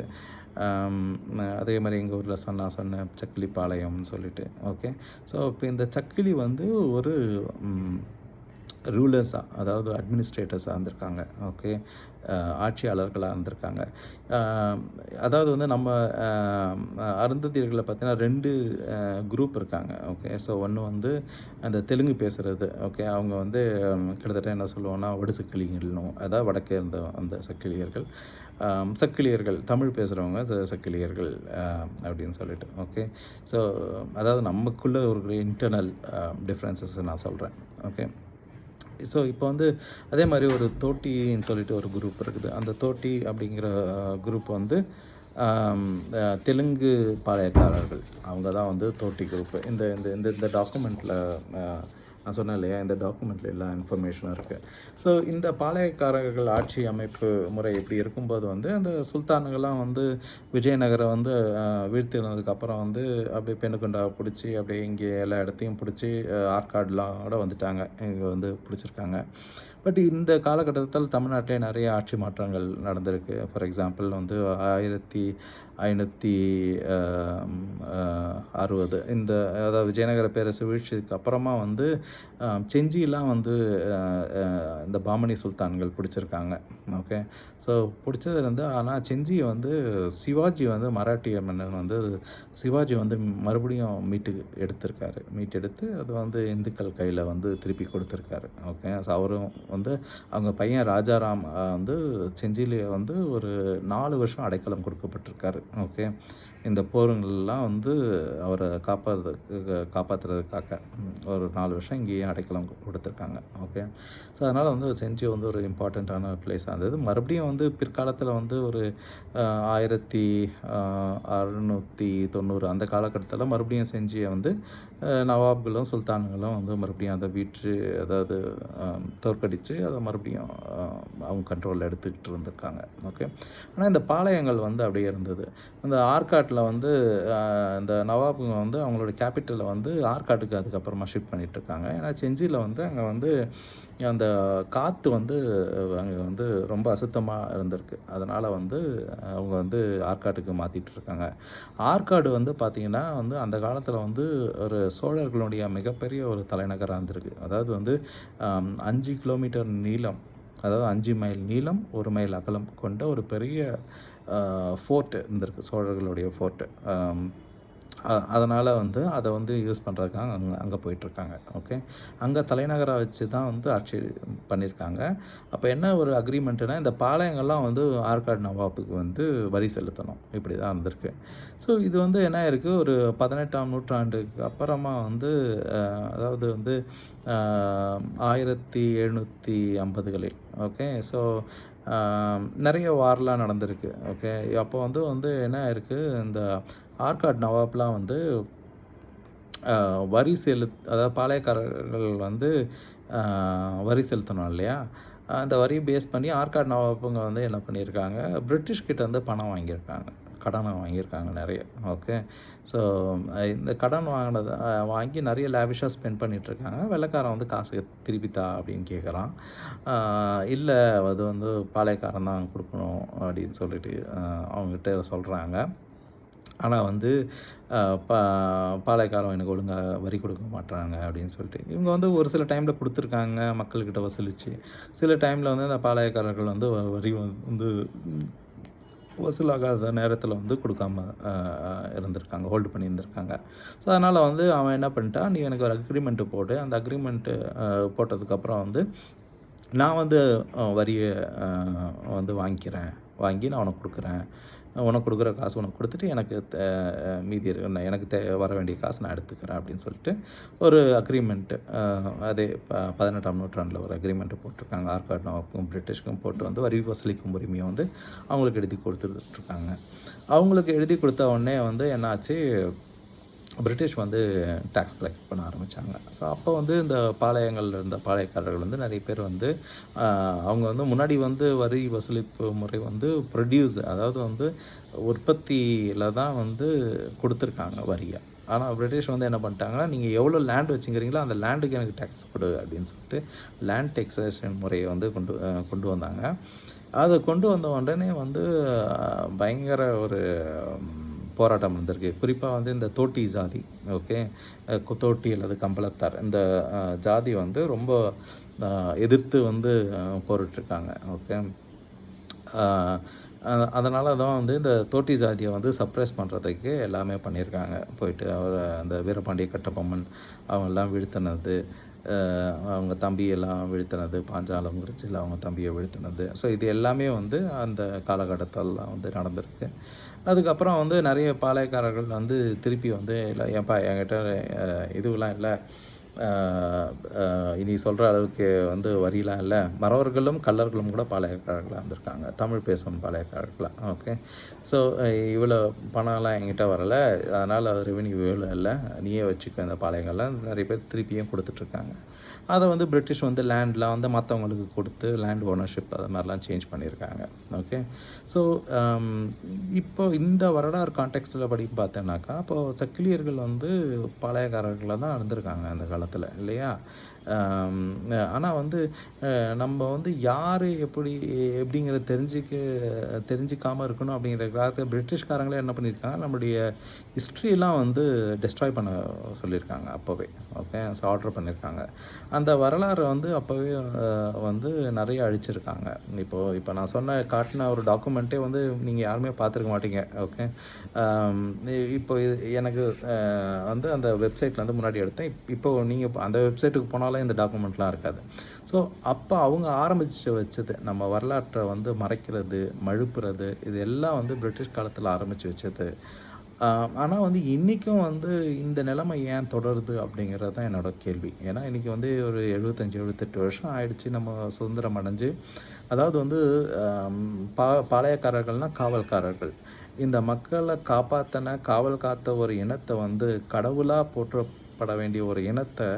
அதே மாதிரி எங்கள் ஊரில் சொன்ன சக்கிலிப்பாளையம்னு சொல்லிட்டு. ஓகே. ஸோ இப்போ இந்த சக்கிலி வந்து ஒரு ரூலர்ஸாக, அதாவது அட்மினிஸ்ட்ரேட்டர்ஸாக இருந்திருக்காங்க. ஓகே. ஆட்சியாளர்களாக இருந்திருக்காங்க. அதாவது வந்து நம்ம அருந்ததியர்களை பார்த்தீங்கன்னா 2 குரூப் இருக்காங்க. ஓகே. ஸோ ஒன்று வந்து அந்த தெலுங்கு பேசுகிறது. ஓகே. அவங்க வந்து கிட்டத்தட்ட என்ன சொல்லுவோன்னா வடுசக்கிலிகள்னும், அதாவது வடக்கே இருந்த அந்த சக்கிலியர்கள். சக்கிலியர்கள் தமிழ் பேசுகிறவங்க சக்கிலியர்கள் அப்படின்னு சொல்லிட்டு. ஓகே. ஸோ அதாவது நமக்குள்ளே ஒரு இன்டர்னல் டிஃப்ரென்சஸ் நான் சொல்கிறேன். ஓகே. ஸோ இப்போ வந்து அதே மாதிரி ஒரு தோட்டின்னு சொல்லிட்டு ஒரு குரூப் இருக்குது. அந்த தோட்டி அப்படிங்கிற குரூப் வந்து தெலுங்கு பாளையக்காரர்கள். அவங்க தான் வந்து தோட்டி குரூப்பு. இந்த இந்த இந்த இந்த டாக்குமெண்ட்டில் நான் சொன்னேன் இல்லையா, இந்த டாக்குமெண்ட்டில் எல்லா இன்ஃபர்மேஷனும் இருக்குது. ஸோ இந்த பாளையக்காரர்கள் ஆட்சி அமைப்பு முறை இப்படி இருக்கும்போது வந்து அந்த சுல்தானுங்கள்லாம் வந்து விஜயநகரம் வந்து வீழ்த்தினதுக்கப்புறம் வந்து அப்படியே பெனுகொண்டாவை பிடிச்சி அப்படியே இங்கே எல்லா இடத்தையும் பிடிச்சி ஆற்காடுலாம் கூட வந்துட்டாங்க, இங்கே வந்து பிடிச்சிருக்காங்க. பட் இந்த காலகட்டத்தில் தமிழ்நாட்டிலே நிறைய ஆட்சி மாற்றங்கள் நடந்திருக்கு. ஃபார் எக்ஸாம்பிள் வந்து 1560 இந்த அதாவது விஜயநகர பேரரசு வீழ்ச்சிக்கு அப்புறமா வந்து செஞ்சிலாம் வந்து இந்த பாமனி சுல்தான்கள் பிடிச்சிருக்காங்க. ஓகே. ஸோ பிடிச்சதுலேருந்து ஆனால் செஞ்சியை வந்து சிவாஜி வந்து மராட்டிய மன்னன் வந்து சிவாஜி வந்து மறுபடியும் மீட்டெடுத்து அது வந்து இந்துக்கள் கையில் வந்து திருப்பி கொடுத்துருக்காரு. ஓகே. ஸோ அவரும் வந்து அவங்க பையன் ராஜாராம் வந்து செஞ்சியிலே வந்து ஒரு 4 வருஷம் அடைக்கலம் கொடுக்கப்பட்டிருக்காரு. ஓகே. இந்த போருங்கள்லாம் வந்து அவரை காப்பாற்றுறதுக்காக ஒரு 4 வருஷம் இங்கேயே அடைக்கலம் கொடுத்துருக்காங்க. ஓகே. ஸோ அதனால் வந்து செஞ்சி வந்து ஒரு இம்பார்ட்டண்ட்டான பிளேஸாக இருந்தது. மறுபடியும் வந்து பிற்காலத்தில் வந்து ஒரு 1690 அந்த காலகட்டத்தில் மறுபடியும் செஞ்சியை வந்து நவாப்களும் சுல்தான்களும் வந்து மறுபடியும் அதை அதாவது தோற்கடித்து அதை மறுபடியும் அவங்க கண்ட்ரோலில் எடுத்துக்கிட்டு இருந்திருக்காங்க. ஓகே. ஆனால் இந்த பாளையங்கள் வந்து அப்படியே இருந்தது. இந்த ஆற்காட்டில் வந்து இந்த நவாபுங்க வந்து அவங்களோட கேபிட்டலை வந்து ஆற்காட்டுக்கு அதுக்கப்புறமா ஷிஃப்ட் பண்ணிகிட்ருக்காங்க. ஏன்னா செஞ்சியில் வந்து அங்கே வந்து அந்த காற்று வந்து அங்கே வந்து ரொம்ப அசுத்தமாக இருந்திருக்கு. அதனால் வந்து அவங்க வந்து ஆற்காட்டுக்கு மாற்றிட்டு இருக்காங்க. ஆற்காடு வந்து பார்த்திங்கன்னா வந்து அந்த காலத்தில் வந்து ஒரு சோழர்களுடைய மிகப்பெரிய ஒரு தலைநகராக இருந்திருக்கு. அதாவது வந்து 5 கிலோமீட்டர் நீளம், அதாவது 5 மைல் நீளம் 1 மைல் அகலம் கொண்ட ஒரு பெரிய ஃபோர்ட்டு இருந்திருக்கு, சோழர்களுடைய ஃபோர்ட்டு. அதனால் வந்து அதை வந்து யூஸ் பண்ணுறதுக்காக அங்கே போயிட்டுருக்காங்க. ஓகே. அங்கே தலைநகராக வச்சு தான் வந்து ஆட்சி பண்ணியிருக்காங்க. அப்போ என்ன ஒரு அக்ரிமெண்ட்டுனா, இந்த பாளையங்கள்லாம் வந்து ஆற்காடு நவாப்புக்கு வந்து வரி செலுத்தணும். இப்படி தான் இருந்திருக்கு. ஸோ இது வந்து என்ன இருக்குது, ஒரு 18ஆம் நூற்றாண்டுக்கு அப்புறமா வந்து அதாவது வந்து 1750களில் ஓகே. ஸோ நிறைய வார்லாம் நடந்திருக்கு. ஓகே. அப்போ வந்து என்ன இருக்குது, இந்த ஆற்காடு நவாப்லாம் வந்து வரி அதாவது பாளையக்காரர்கள் வந்து வரி செலுத்தணும் இல்லையா, அந்த வரியை பேஸ் பண்ணி ஆற்காடு நவாப்புங்க வந்து என்ன பண்ணியிருக்காங்க, பிரிட்டிஷ்கிட்ட வந்து பணம் வாங்கியிருக்காங்க, கடனை வாங்கியிருக்காங்க நிறைய. ஓகே. ஸோ இந்த கடன் வாங்கி நிறைய லேவிஷாக ஸ்பெண்ட் பண்ணிகிட்ருக்காங்க. வெள்ளைக்காரன் வந்து காசு திருப்பித்தா அப்படின்னு கேட்குறான். இல்லை, அது வந்து பாளையக்காரன் தான் கொடுக்கணும் அப்படின்னு சொல்லிட்டு அவங்ககிட்ட சொல்கிறாங்க. ஆனால் வந்து பாளையக்காரன் எனக்கு ஒழுங்காக வரி கொடுக்க மாட்டாங்க அப்படின்னு சொல்லிட்டு இவங்க வந்து ஒரு சில டைமில் கொடுத்துருக்காங்க, மக்கள்கிட்ட வசூலித்து. சில டைமில் வந்து அந்த பாளையக்காரர்கள் வந்து வரி வந்து வசூலாகாத நேரத்தில் வந்து கொடுக்காம இருந்திருக்காங்க, ஹோல்டு பண்ணியிருந்திருக்காங்க. ஸோ அதனால் வந்து அவன் என்ன பண்ணிட்டான், நீ எனக்கு ஒரு அக்ரிமெண்ட்டு போட்டு, அந்த அக்ரிமெண்ட்டு போட்டதுக்கப்புறம் வந்து நான் வந்து வரியை வந்து வாங்கி நான் உனக்கு கொடுக்குறேன், உனக்கு கொடுக்குற காசு உனக்கு கொடுத்துட்டு எனக்கு மீதி எனக்கு வர வேண்டிய காசு நான் எடுத்துக்கிறேன் அப்படின்னு சொல்லிட்டு ஒரு அக்ரிமெண்ட்டு, அதே 18ஆம் நூற்றாண்டில் ஒரு அக்ரிமெண்ட்டு போட்டிருக்காங்க. ஆற்காடு நவாப்புக்கும் பிரிட்டிஷ்க்கும் போட்டு வந்து வரி வசூலிக்கும் உரிமையை வந்து அவங்களுக்கு எழுதி கொடுத்துட்ருக்காங்க. அவங்களுக்கு எழுதி கொடுத்த உடனே வந்து என்னாச்சு, பிரிட்டிஷ் வந்து டேக்ஸ் கலெக்ட் பண்ண ஆரம்பித்தாங்க. ஸோ அப்போ வந்து இந்த பாளையங்களில் இருந்த பாளையக்காரர்கள் வந்து நிறைய பேர் வந்து அவங்க வந்து முன்னாடி வந்து வரி வசூலிப்பு முறை வந்து அதாவது வந்து உற்பத்தியில் தான் வந்து கொடுத்துருக்காங்க வரியை. ஆனால் பிரிட்டிஷ் வந்து என்ன பண்ணிட்டாங்க, நீங்கள் எவ்வளோ லேண்ட் வச்சுக்கிறீங்களோ அந்த லேண்டுக்கு எனக்கு டேக்ஸ் கொடு அப்படின்னு சொல்லிட்டு லேண்ட் டேக்ஸேஷன் முறையை வந்து கொண்டு வந்தாங்க. அதை கொண்டு வந்த உடனே வந்து பயங்கர ஒரு போராட்டம் இருந்திருக்கு. குறிப்பாக வந்து இந்த தோட்டி ஜாதி, ஓகே, தோட்டி அல்லது கம்பளத்தார், இந்த ஜாதி வந்து ரொம்ப எதிர்த்து வந்து போரிட்டுருக்காங்க. ஓகே. அதனால தான் வந்து இந்த தோட்டி ஜாதியை வந்து சப்ரெஸ் பண்ணுறதுக்கு எல்லாமே பண்ணியிருக்காங்க. போயிட்டு அந்த வீரபாண்டிய கட்டபொம்மன் அவங்கெல்லாம் வீழ்த்தினது, அவங்க தம்பியெல்லாம் வீழ்த்தினது, பாஞ்சாலங்குறிச்சியில் அவங்க தம்பியை வீழ்த்தினது. ஸோ இது எல்லாமே வந்து அந்த காலகட்டத்திலலாம் வந்து நடந்திருக்கு. அதுக்கப்புறம் வந்து நிறைய பாளையக்காரர்கள் வந்து திருப்பி வந்து இல்லை, ஏன்பா என்கிட்ட இதுவெலாம் இல்லை, இனி சொல்கிற அளவுக்கு வந்து வரிலாம் இல்லை, மறவர்களும் கள்ளர்களும் கூட பாளையக்காரர்களாக இருந்திருக்காங்க, தமிழ் பேசும் பாளையக்காரர்களாக. ஓகே. ஸோ இவ்வளோ பணம்லாம் என்கிட்ட வரலை, அதனால் ரெவென்யூ இவ்வளோ இல்லை, நீயே வச்சுக்க இந்த பாளையங்கள்லாம் நிறைய பேர் திருப்பியும் கொடுத்துட்ருக்காங்க. அதை வந்து பிரிட்டிஷ் வந்து லேண்ட்லாம் வந்து மற்றவங்களுக்கு கொடுத்து லேண்ட் ஓனர்ஷிப் அது மாதிரிலாம் சேஞ்ச் பண்ணியிருக்காங்க. ஓகே. ஸோ இப்போ இந்த வரலாறு கான்டெக்ஸ்டில் பார்த்தோன்னாக்கா, இப்போது சக்கிலியர்கள் வந்து பாளையக்காரர்களாக தான் இருந்திருக்காங்க அந்த காலத்தில் இல்லையா. ஆனால் வந்து நம்ம வந்து யார் எப்படிங்கிறத தெரிஞ்சிக்காமல் இருக்கணும் அப்படிங்கிற காலத்தில் பிரிட்டிஷ்காரங்களே என்ன பண்ணியிருக்காங்க, நம்மளுடைய ஹிஸ்ட்ரியெலாம் வந்து டெஸ்ட்ராய் பண்ண சொல்லியிருக்காங்க அப்போவே. ஓகே. ஸோ ஆர்டர் பண்ணியிருக்காங்க. அந்த வரலாறு வந்து அப்போவே வந்து நிறைய அழிச்சிருக்காங்க. இப்போ நான் காட்டின ஒரு டாக்குமெண்ட்டே வந்து நீங்கள் யாருமே பார்த்துருக்க மாட்டீங்க. ஓகே. இப்போ எனக்கு வந்து அந்த வெப்சைட்டில் வந்து முன்னாடி எடுத்தேன். இப்போது நீங்கள் அந்த வெப்சைட்டுக்கு போனாலும் இந்த டாக்குமெண்ட்லாம் இருக்காது. ஸோ அப்போ அவங்க ஆரம்பித்து வச்சது, நம்ம வரலாற்றை வந்து மறைக்கிறது, மழுப்புறது, இது எல்லாம் வந்து பிரிட்டிஷ் காலத்தில் ஆரம்பித்து வச்சது. ஆனா வந்து இன்றைக்கும் வந்து இந்த நிலைமை ஏன் தொடருது அப்படிங்கிறது தான் என்னோடய கேள்வி. ஏன்னா இன்றைக்கி வந்து ஒரு 75, 78 வருஷம் ஆயிடுச்சு நம்ம சுதந்திரம் அடைஞ்சு. அதாவது வந்து பாளையக்காரர்கள்னால் காவல்காரர்கள். இந்த மக்களை காப்பாற்றின காவல் காத்த ஒரு இனத்தை வந்து கடவுளாக போற்றப்பட வேண்டிய ஒரு இனத்தை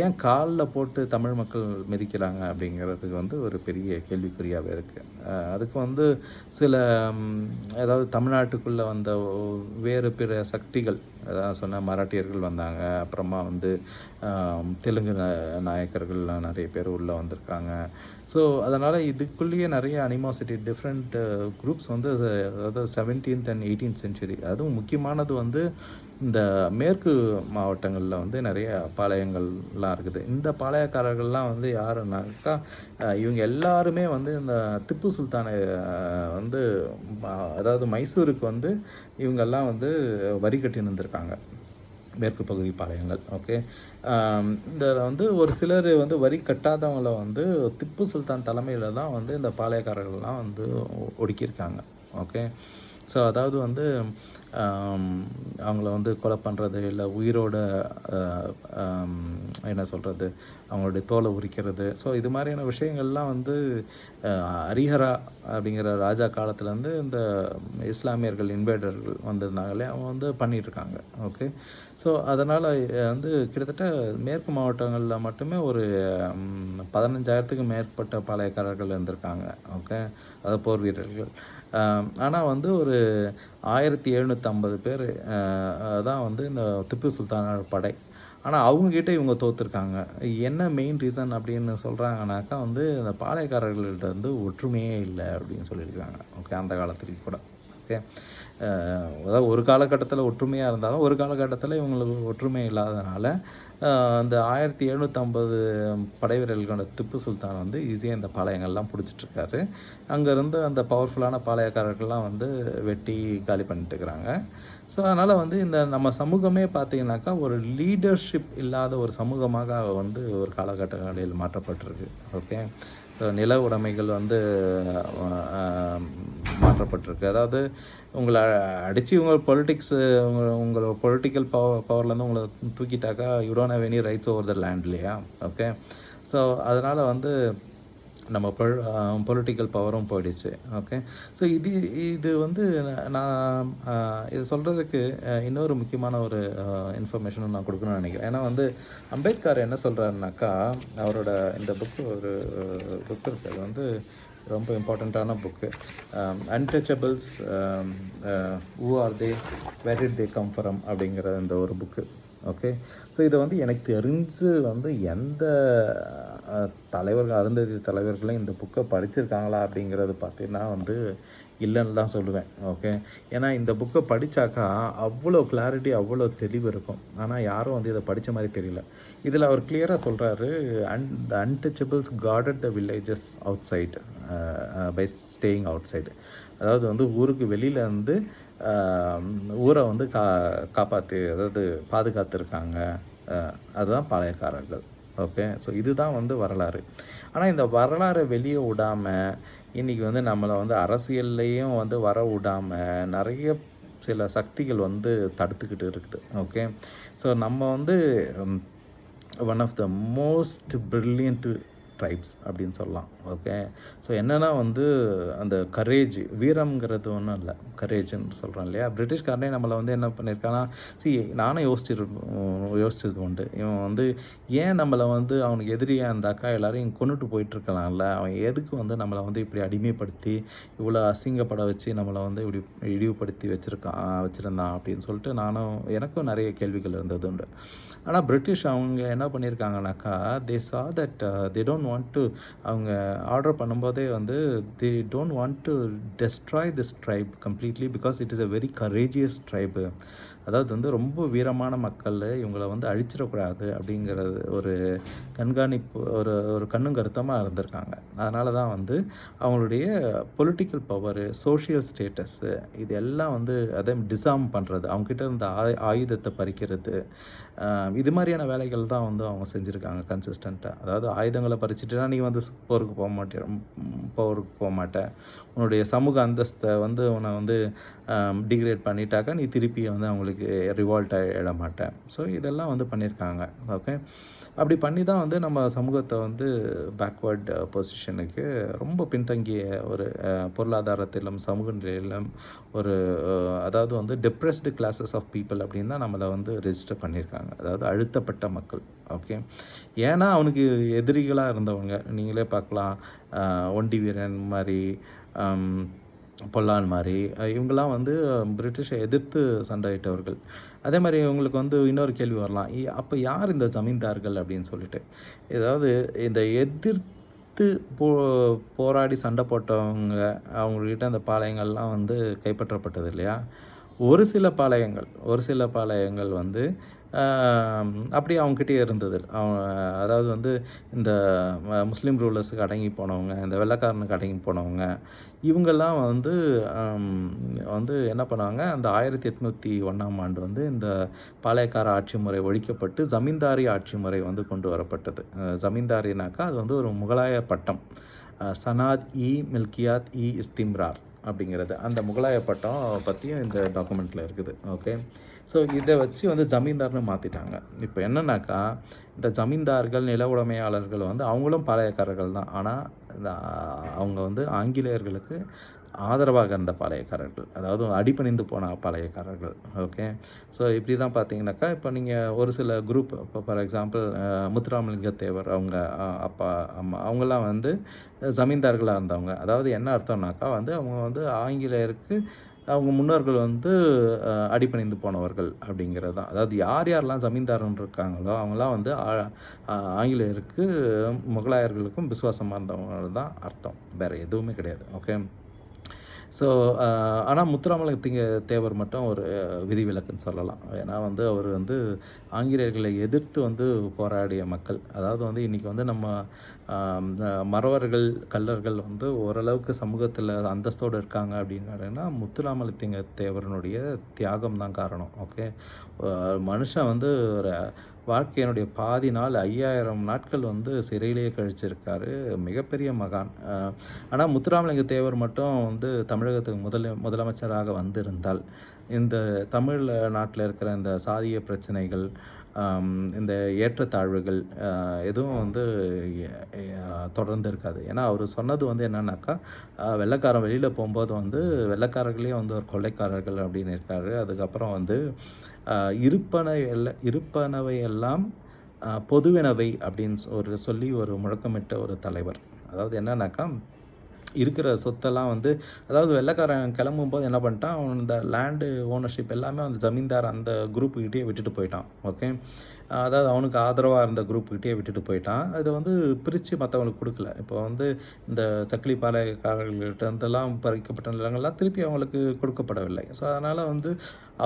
ஏன் காலில் போட்டு தமிழ் மக்கள் மிதிக்கிறாங்க அப்படிங்கிறதுக்கு வந்து ஒரு பெரிய கேள்விக்குறியாகவே இருக்குது. அதுக்கு வந்து சில அதாவது தமிழ்நாட்டுக்குள்ளே வந்த வேறு பிற சக்திகள், அதான் சொன்ன மராட்டியர்கள் வந்தாங்க, அப்புறமா வந்து தெலுங்கு நாயக்கர்கள்லாம் நிறைய பேர் உள்ளே வந்திருக்காங்க. ஸோ அதனால் இதுக்குள்ளேயே நிறைய அனிமாசிட்டி டிஃப்ரெண்ட் குரூப்ஸ் வந்து அதாவது 17th and 18th century, அதுவும் முக்கியமானது வந்து இந்த மேற்கு மாவட்டங்களில் வந்து நிறைய பாளையங்கள்லாம் இருக்குது. இந்த பாளையக்காரர்கள்லாம் வந்து யாருன்னாக்கா இவங்க எல்லாருமே வந்து இந்த திப்பு சுல்தானை வந்து அதாவது மைசூருக்கு வந்து இவங்கெல்லாம் வந்து வரி கட்டின்னு இருந்திருக்காங்க, மேற்கு பகுதி பாளையங்கள். ஓகே, இதில் வந்து ஒரு சிலர் வந்து வரி கட்டாதவங்களை வந்து திப்பு சுல்தான் தலைமையில் தான் வந்து இந்த பாளையக்காரர்கள்லாம் வந்து ஒடுக்கியிருக்காங்க. ஓகே, ஸோ அதாவது வந்து அவங்கள வந்து கொலை பண்ணுறது, இல்லை உயிரோட என்ன சொல்கிறது, அவங்களுடைய தோலை உரிக்கிறது. ஸோ இது மாதிரியான விஷயங்கள்லாம் வந்து ஹரிஹரா அப்படிங்கிற ராஜா காலத்துலேருந்து இந்த இஸ்லாமியர்கள் இன்வேடர்கள் வந்திருந்தாங்களே அவங்க வந்து பண்ணிகிட்ருக்காங்க. ஓகே, ஸோ அதனால் வந்து கிட்டத்தட்ட மேற்கு மாவட்டங்களில் மட்டுமே ஒரு 15,000க்கு மேற்பட்ட பாளையக்காரர்கள் இருந்திருக்காங்க. ஓகே, அதாவது போர் வீரர்கள். ஆனால் வந்து ஒரு 1750 பேர் தான் வந்து இந்த திப்பு சுல்தானோட படை. ஆனால் அவங்கக்கிட்ட இவங்க தோற்றுருக்காங்க. என்ன மெயின் ரீசன் அப்படின்னு சொல்கிறாங்கனாக்கா வந்து இந்த பாளையக்காரர்கள்ட்ட வந்து ஒற்றுமையே இல்லை அப்படின்னு சொல்லியிருக்காங்க. ஓகே, அந்த காலத்துலேயும் கூட. ஓகே, அதாவது ஒரு காலகட்டத்தில் ஒற்றுமையாக இருந்தாலும் ஒரு காலகட்டத்தில் இவங்களுக்கு ஒற்றுமை இல்லாதனால அந்த 1750 படை வீரர்களோட திப்பு சுல்தான் வந்து ஈஸியாக இந்த பாளையங்கள்லாம் பிடிச்சிட்ருக்காரு. அங்கேருந்து அந்த பவர்ஃபுல்லான பாளையக்காரர்கள்லாம் வந்து வெட்டி காலி பண்ணிட்டுருக்குறாங்க. ஸோ அதனால் வந்து இந்த நம்ம சமூகமே பார்த்திங்கனாக்கா ஒரு லீடர்ஷிப் இல்லாத ஒரு சமூகமாக வந்து ஒரு காலகட்டங்களில் மாற்றப்பட்டிருக்கு. ஓகே, ஸோ நில உடைமைகள் வந்து மாற்றப்பட்டிருக்கு. அதாவது உங்களை அடித்து உங்கள் பொலிட்டிக்ஸு உங்களோட பொலிட்டிக்கல் பவர்லேருந்து உங்களை தூக்கிட்டாக்கா you don't have any rights over the land இல்லையா? ஓகே, ஸோ அதனால் வந்து நம்ம பொலிட்டிக்கல் பவரும் போயிடுச்சு. ஓகே, ஸோ இது வந்து நான் இது சொல்கிறதுக்கு இன்னொரு முக்கியமான ஒரு இன்ஃபர்மேஷனும் நான் கொடுக்கணும்னு நினைக்கிறேன். ஏன்னா வந்து அம்பேத்கர் என்ன சொல்கிறாருனாக்கா, அவரோட இந்த புக்கு இருக்குது, அது வந்து ரொம்ப இம்பார்ட்டண்ட்டான book. Untouchables who are they, where did they come from அப்படிங்கிற இந்த ஒரு புக்கு. ஓகே, ஸோ இதை வந்து எனக்கு தெரிஞ்சு வந்து எந்த அருந்ததி தலைவர்களும் இந்த புக்கை படிச்சிருக்காங்களா அப்படிங்கிறது பார்த்தீங்கன்னா வந்து இல்லைன்னு தான் சொல்லுவேன். ஓகே, ஏன்னா இந்த புக்கை படித்தாக்கா அவ்வளோ கிளாரிட்டி, அவ்வளோ தெளிவு இருக்கும். ஆனால் யாரும் வந்து இதை படித்த மாதிரி தெரியல. இதில் அவர் கிளியராக சொல்கிறாரு, the untouchables guarded the villages outside by staying outside. அதாவது வந்து ஊருக்கு வெளியில் வந்து ஊரை வந்து காப்பாற்றி, அதாவது பாதுகாத்துருக்காங்க. அதுதான் பாளையக்காரர்கள். ஓகே, ஸோ இதுதான் வந்து வரலாறு. ஆனால் இந்த வரலாறை வெளியே விடாமல் இன்றைக்கி வந்து நம்மளை வந்து அரசியல்லையும் வந்து வர விடாமல் நிறைய சில சக்திகள் வந்து தடுத்துக்கிட்டு இருக்குது. ஓகே, ஸோ நம்ம வந்து one of the most brilliant tribes அப்படின்னு சொல்லலாம். ஓகே, ஸோ என்னென்னா வந்து அந்த கரேஜ், வீரம்ங்கிறது ஒன்றும் இல்லை, கரேஜ்ன்னு சொல்கிறோம் இல்லையா? பிரிட்டிஷ்காரனே நம்மளை வந்து என்ன பண்ணியிருக்கானா, நானும் யோசிச்சது உண்டு. இவன் வந்து ஏன் நம்மளை வந்து அவனுக்கு எதிரியாக இருந்தாக்கா எல்லோரையும் கொண்டுட்டு போயிட்டுருக்கலாம்ல, அவன் எதுக்கு வந்து நம்மளை வந்து இப்படி அடிமைப்படுத்தி இவ்வளோ அசிங்கப்பட வச்சு நம்மளை வந்து இப்படி இழிவுபடுத்தி வச்சுருந்தான் அப்படின்னு சொல்லிட்டு எனக்கும் நிறைய கேள்விகள் இருந்தது உண்டு. ஆனால் பிரிட்டிஷ் அவங்க என்ன பண்ணியிருக்காங்கனாக்கா, they saw that they don't want to, அவங்க ஆர்டர் பண்ணும்போதே வந்து they don't want to destroy this tribe completely because it is a very courageous tribe. அதாவது வந்து ரொம்ப வீரமான மக்கள், இவங்கள வந்து அழிச்சிடக்கூடாது அப்படிங்கிறது ஒரு கண்காணிப்பு, ஒரு ஒரு கண்ணும் கருத்துமாக இருந்திருக்காங்க. அதனால தான் வந்து அவங்களுடைய பொலிட்டிக்கல் பவரு, சோஷியல் ஸ்டேட்டஸ்ஸு இது எல்லாம் வந்து அதை டிஸார்ம் பண்ணுறது, அவங்ககிட்ட இருந்த ஆயுதத்தை பறிக்கிறது, இது மாதிரியான வேலைகள் தான் வந்து அவங்க செஞ்சுருக்காங்க கன்சிஸ்டண்ட்டாக. அதாவது ஆயுதங்களை பறிச்சுட்டுனா நீ வந்து போருக்கு போக மாட்ட, உன்னுடைய சமூக அந்தஸ்தை வந்து உன்னை வந்து டிகிரேட் பண்ணிட்டாக்கா நீ திருப்பி வந்து அவங்களுக்கு ரிவால்ட் ஆகிட மாட்டேன். ஸோ இதெல்லாம் வந்து பண்ணியிருக்காங்க. ஓகே, அப்படி பண்ணி தான் வந்து நம்ம சமூகத்தை வந்து பேக்வேர்ட் பொசிஷனுக்கு, ரொம்ப பின்தங்கிய ஒரு பொருளாதாரத்திலும் சமூக நிலையிலும் ஒரு அதாவது வந்து டிப்ரெஸ்டு கிளாஸஸ் ஆஃப் பீப்புள் அப்படின்னு தான் நம்மளை வந்து ரெஜிஸ்டர் பண்ணியிருக்காங்க. அதாவது அழுத்தப்பட்ட மக்கள். ஓகே, ஏன்னா அவனுக்கு எதிரிகளாக இருந்தவங்க நீங்களே பார்க்கலாம். ஒண்டி வீரன் மாதிரி, பொல்லான் மாதிரி, இவங்களாம் வந்து பிரிட்டிஷை எதிர்த்து சண்டையிட்டவர்கள். அதே மாதிரி இவங்களுக்கு வந்து இன்னொரு கேள்வி வரலாம், அப்போ யார் இந்த ஜமீன்தார்கள் அப்படின்னு சொல்லிட்டு. ஏதாவது இந்த எதிர்த்து போராடி சண்டை போட்டவங்க, அவங்கக்கிட்ட அந்த பாளையங்கள்லாம் வந்து கைப்பற்றப்பட்டது இல்லையா. ஒரு சில பாளையங்கள் வந்து அப்படியே அவங்ககிட்டயே இருந்தது. அதாவது வந்து இந்த முஸ்லீம் ரூலர்ஸுக்கு அடங்கி போனவங்க, இந்த வெள்ளைக்காரனுக்கு அடங்கி போனவங்க, இவங்கெல்லாம் வந்து வந்து என்ன பண்ணாங்க, அந்த 1801ஆம் ஆண்டு வந்து இந்த பாளையக்கார ஆட்சி முறை ஒழிக்கப்பட்டு ஜமீன்தாரி ஆட்சி முறை வந்து கொண்டு வரப்பட்டது. ஜமீன்தாரினாக்கா அது வந்து ஒரு முகலாய பட்டம், சனாத் மில்கியாத் இஸ்திம்ரார் அப்படிங்கிறது. அந்த முகலாய பட்டம் பற்றியும் இந்த டாக்குமெண்ட்டில் இருக்குது. ஓகே, ஸோ இதை வச்சு வந்து ஜமீன்தார்னு மாற்றிட்டாங்க. இப்போ என்னன்னாக்கா, இந்த ஜமீன்தார்கள், நில உடைமையாளர்கள் வந்து அவங்களும் பாளையக்காரர்கள் தான். ஆனால் அவங்க வந்து ஆங்கிலேயர்களுக்கு ஆதரவாக இருந்த பாளையக்காரர்கள், அதாவது அடிபணிந்து போன பாளையக்காரர்கள். ஓகே, ஸோ இப்படி தான் பார்த்தீங்கன்னாக்கா, இப்போ நீங்கள் ஒரு சில குரூப், இப்போ ஃபார் எக்ஸாம்பிள் முத்துராமலிங்க தேவர், அவங்க அப்பா அம்மா அவங்கெல்லாம் வந்து ஜமீன்தார்களாக இருந்தவங்க. அதாவது என்ன அர்த்தம்னாக்கா வந்து அவங்க வந்து ஆங்கிலேயருக்கு அவங்க முன்னோர்கள் வந்து அடிபணிந்து போனவர்கள் அப்படிங்கிறது தான். அதாவது யாரெல்லாம் ஜமீன்தாரன் இருக்காங்களோ அவங்களாம் வந்து ஆங்கிலேயருக்கு, முகலாயர்களுக்கும் விசுவாசமாக இருந்தவங்க தான் அர்த்தம், வேறு எதுவுமே கிடையாது. ஓகே, ஸோ ஆனால் முத்துராமலிங்க தேவர் மட்டும் ஒரு விதிவிலக்குன்னு சொல்லலாம். ஏன்னா வந்து அவர் வந்து ஆங்கிலேயர்களை எதிர்த்து வந்து போராடிய மக்கள். அதாவது வந்து இன்றைக்கி வந்து நம்ம மறவர்கள், கள்ளர்கள் வந்து ஓரளவுக்கு சமூகத்தில் அந்தஸ்தோடு இருக்காங்க அப்படின்னா முத்துராமலிங்க தேவரனுடைய தியாகம் தான் காரணம். ஓகே, மனுஷன் வந்து ஒரு வாழ்க்கையினுடைய பாதி நாள் 5000 நாட்கள் வந்து சிறையிலேயே கழிச்சிருக்காரு. மிகப்பெரிய மகான். ஆனால் முத்துராமலிங்க தேவர் மட்டும் வந்து தமிழகத்துக்கு முதலமைச்சராக வந்திருந்தால் இந்த தமிழ் நாட்டில் இருக்கிற இந்த சாதிய பிரச்சனைகள், இந்த ஏற்றத்தாழ்வுகள் எதுவும் வந்து தொடர்ந்து இருக்காது. ஏன்னா அவர் சொன்னது வந்து என்னன்னாக்கா, வெள்ளைக்காரன் வெளியில் போகும்போது வந்து வெள்ளைக்காரர்களே வந்து ஒரு கொள்ளைக்காரர்கள் அப்படின்னு இருக்காரு. அதுக்கப்புறம் வந்து இருப்பனவை எல்லாம் பொதுவெனவை அப்படின்னு சொல்லி ஒரு முழக்கமிட்ட ஒரு தலைவர். அதாவது என்னன்னாக்கா, இருக்கிற சொத்தெல்லாம் வந்து, அதாவது வெள்ளைக்காரன் கிளம்பும்போது என்ன பண்ணிட்டான், அவன் இந்த லேண்டு ஓனர்ஷிப் எல்லாமே அந்த ஜமீன்தார் அந்த குரூப்புக்கிட்டே விட்டுட்டு போயிட்டான். ஓகே, அதாவது அவனுக்கு ஆதரவாக இருந்த குரூப்புக்கிட்டே விட்டுட்டு போயிட்டான். இதை வந்து பிரித்து மற்றவங்களுக்கு கொடுக்கல. இப்போ வந்து இந்த சக்கிலி பாளையக்காரர்கள்கிட்ட இருந்தெல்லாம் பறிக்கப்பட்ட நிலங்கள்லாம் திருப்பி அவங்களுக்கு கொடுக்கப்படவில்லை. ஸோ அதனால் வந்து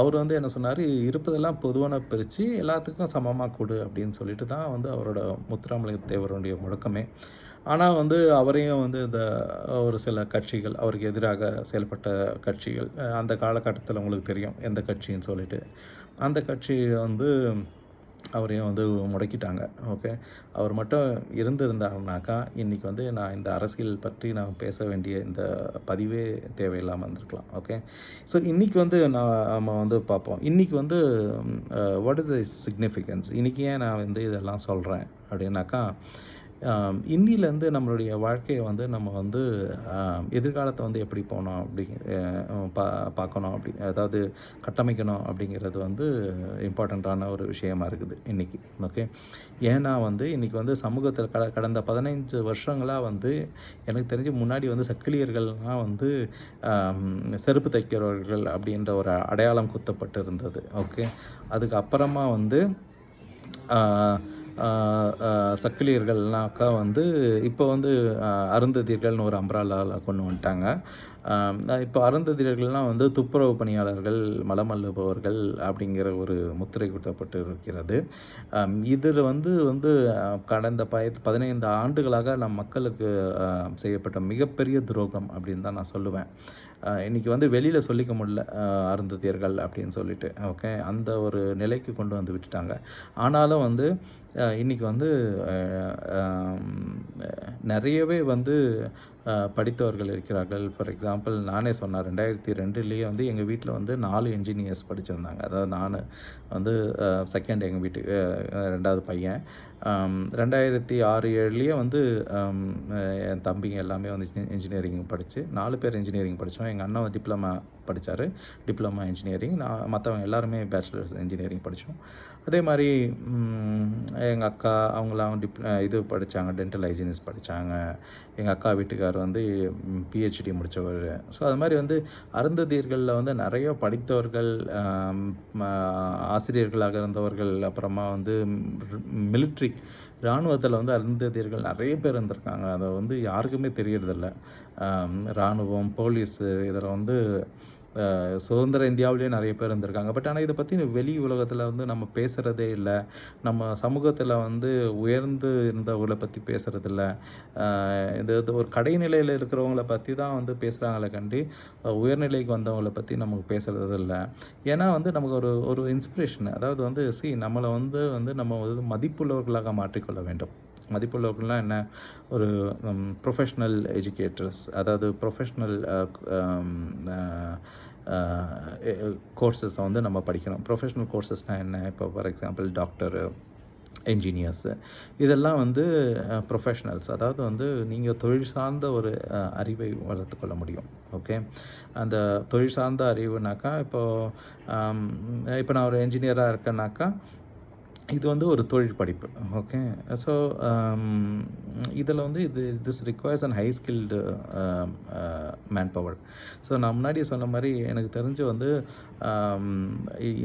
அவர் வந்து என்ன சொன்னார், இருப்பதெல்லாம் பொதுவான பிரித்து எல்லாத்துக்கும் சமமாக கொடு அப்படின்னு சொல்லிட்டு தான் வந்து அவரோட முத்துராமலிங்க தேவருடைய முழக்கமே. ஆனால் வந்து அவரையும் வந்து இந்த ஒரு சில கட்சிகள், அவருக்கு எதிராக செயல்பட்ட கட்சிகள், அந்த காலகட்டத்தில் உங்களுக்கு தெரியும் எந்த கட்சின்னு சொல்லிட்டு, அந்த கட்சி வந்து அவரையும் வந்து முடக்கிட்டாங்க. ஓகே, அவர் மட்டும் இருந்திருந்தாருனாக்கா இன்றைக்கி வந்து நான் இந்த அரசியல் பற்றி நான் பேச வேண்டிய இந்த பதிவே தேவையில்லாமல் இருந்திருக்கலாம். ஓகே, ஸோ இன்றைக்கி வந்து நம்ம வந்து பார்ப்போம். இன்றைக்கி வந்து வாட் இஸ் த சிக்னிஃபிகன்ஸ், இன்றைக்கி ஏன் நான் வந்து இதெல்லாம் சொல்கிறேன் அப்படின்னாக்கா, இன்னிலேருந்து நம்மளுடைய வாழ்க்கையை வந்து நம்ம வந்து எதிர்காலத்தை வந்து எப்படி போனோம் அப்படி பார்க்கணும், அப்படி அதாவது கட்டமைக்கணும் அப்படிங்கிறது வந்து இம்பார்ட்டண்ட்டான ஒரு விஷயமா இருக்குது இன்றைக்கி. ஓகே, ஏன்னா வந்து இன்றைக்கி வந்து சமூகத்தில் கடந்த 15 வருஷங்களாக வந்து எனக்கு தெரிஞ்சு முன்னாடி வந்து சக்கிலியர்கள்லாம் வந்து செருப்பு தைக்கிறவர்கள் அப்படின்ற ஒரு அடையாளம் குத்தப்பட்டு இருந்தது. ஓகே, அதுக்கப்புறமா வந்து சக்கிலியர்கள்னாக்கா வந்து இப்போ வந்து அருந்ததியர்கள்னு ஒரு அம்ப்ராலாவில் கொண்டு வந்துட்டாங்க. இப்போ அருந்ததியர்கள்லாம் வந்து துப்புரவு பணியாளர்கள், மலம் அள்ளுபவர்கள் அப்படிங்கிற ஒரு முத்திரை குத்தப்பட்டு இருக்கிறது. இதில் வந்து வந்து கடந்த 15 ஆண்டுகளாக நம் மக்களுக்கு செய்யப்பட்ட மிகப்பெரிய துரோகம் அப்படின்னு தான் நான் சொல்லுவேன். இன்றைக்கி வந்து வெளியில் சொல்லிக்க முடியல அருந்ததியர்கள் அப்படின்னு சொல்லிட்டு. ஓகே, அந்த ஒரு நிலைக்கு கொண்டு வந்து விட்டுட்டாங்க. ஆனாலும் வந்து இன்றைக்கி வந்து நிறையவே வந்து படித்தவர்கள் இருக்கிறார்கள். ஃபார் எக்ஸாம்பிள் நானே சொன்னேன், 2002 வந்து எங்கள் வீட்டில் வந்து 4 என்ஜினியர்ஸ் படிச்சிருந்தாங்க. அதாவது நான் வந்து செகண்ட் எங்கள் வீட்டுக்கு 2வது பையன். 2006, 2007 வந்து என் தம்பிங்க எல்லாமே வந்து இன்ஜினியரிங் படித்து 4 பேர் இன்ஜினியரிங் படித்தோம். எங்கள் அண்ணன் வந்து டிப்ளமா படித்தார், டிப்ளமா இன்ஜினியரிங். மற்றவங்க எல்லாருமே பேச்சுலர்ஸ் இன்ஜினியரிங் படித்தோம். அதே மாதிரி எங்கள் அக்கா அவங்களாம் இது படித்தாங்க, டென்டல் ஹைஜீனிஸ்ட் படித்தாங்க. எங்கள் அக்கா வீட்டுக்கார் வந்து பிஹெச்டி முடித்தவர். ஸோ அது மாதிரி வந்து அருந்ததியர்களில் வந்து நிறைய படித்தவர்கள், ஆசிரியர்களாக இருந்தவர்கள், அப்புறமா வந்து மிலிட்ரி இராணுவத்தில் வந்து அருந்ததியர்கள் நிறைய பேர் இருந்திருக்காங்க. அதை வந்து யாருக்குமே தெரியறதில்ல. இராணுவம், போலீஸு இதில் வந்து சுதந்திர இந்தியாவிலேயே நிறைய பேர் இருந்திருக்காங்க. பட் ஆனால் இதை பற்றி வெளி உலகத்தில் வந்து நம்ம பேசுகிறதே இல்லை. நம்ம சமூகத்தில் வந்து உயர்ந்து இருந்தவங்களை பற்றி பேசுகிறதில்ல. இது ஒரு கடைநிலையில் இருக்கிறவங்கள பற்றி தான் வந்து பேசுகிறாங்களே கண்டி உயர்நிலைக்கு வந்தவங்களை பற்றி நமக்கு பேசுகிறது இல்லை. ஏன்னா வந்து நமக்கு ஒரு ஒரு இன்ஸ்பிரேஷன், அதாவது வந்து நம்மளை வந்து நம்ம வந்து மதிப்புள்ளவர்களாக மாற்றிக்கொள்ள வேண்டும். மதிப்புள்ளவர்கள்னால் என்ன? ஒரு ப்ரொஃபஷ்னல் எஜுகேட்டர்ஸ், அதாவது ப்ரொஃபஷ்னல் கோர்சஸை வந்து நம்ம படிக்கணும். ப்ரொஃபஷ்னல் கோர்சஸ்னால் என்ன? இப்போ ஃபார் எக்ஸாம்பிள் டாக்டரு, என்ஜினியர்ஸு, இதெல்லாம் வந்து ப்ரொஃபஷ்னல்ஸ். அதாவது வந்து நீங்கள் தொழில் சார்ந்த ஒரு அறிவை வளர்த்து கொள்ள முடியும். ஓகே, அந்த தொழில் சார்ந்த அறிவுனாக்கா இப்போ நான் ஒரு என்ஜினியராக இருக்கேன்னாக்கா இது வந்து ஒரு தொழில் படிப்பு. ஓகே, ஸோ இதில் வந்து this requires and high skilled man power. So நான் முன்னாடியே சொன்ன மாதிரி எனக்கு தெரிஞ்சு வந்து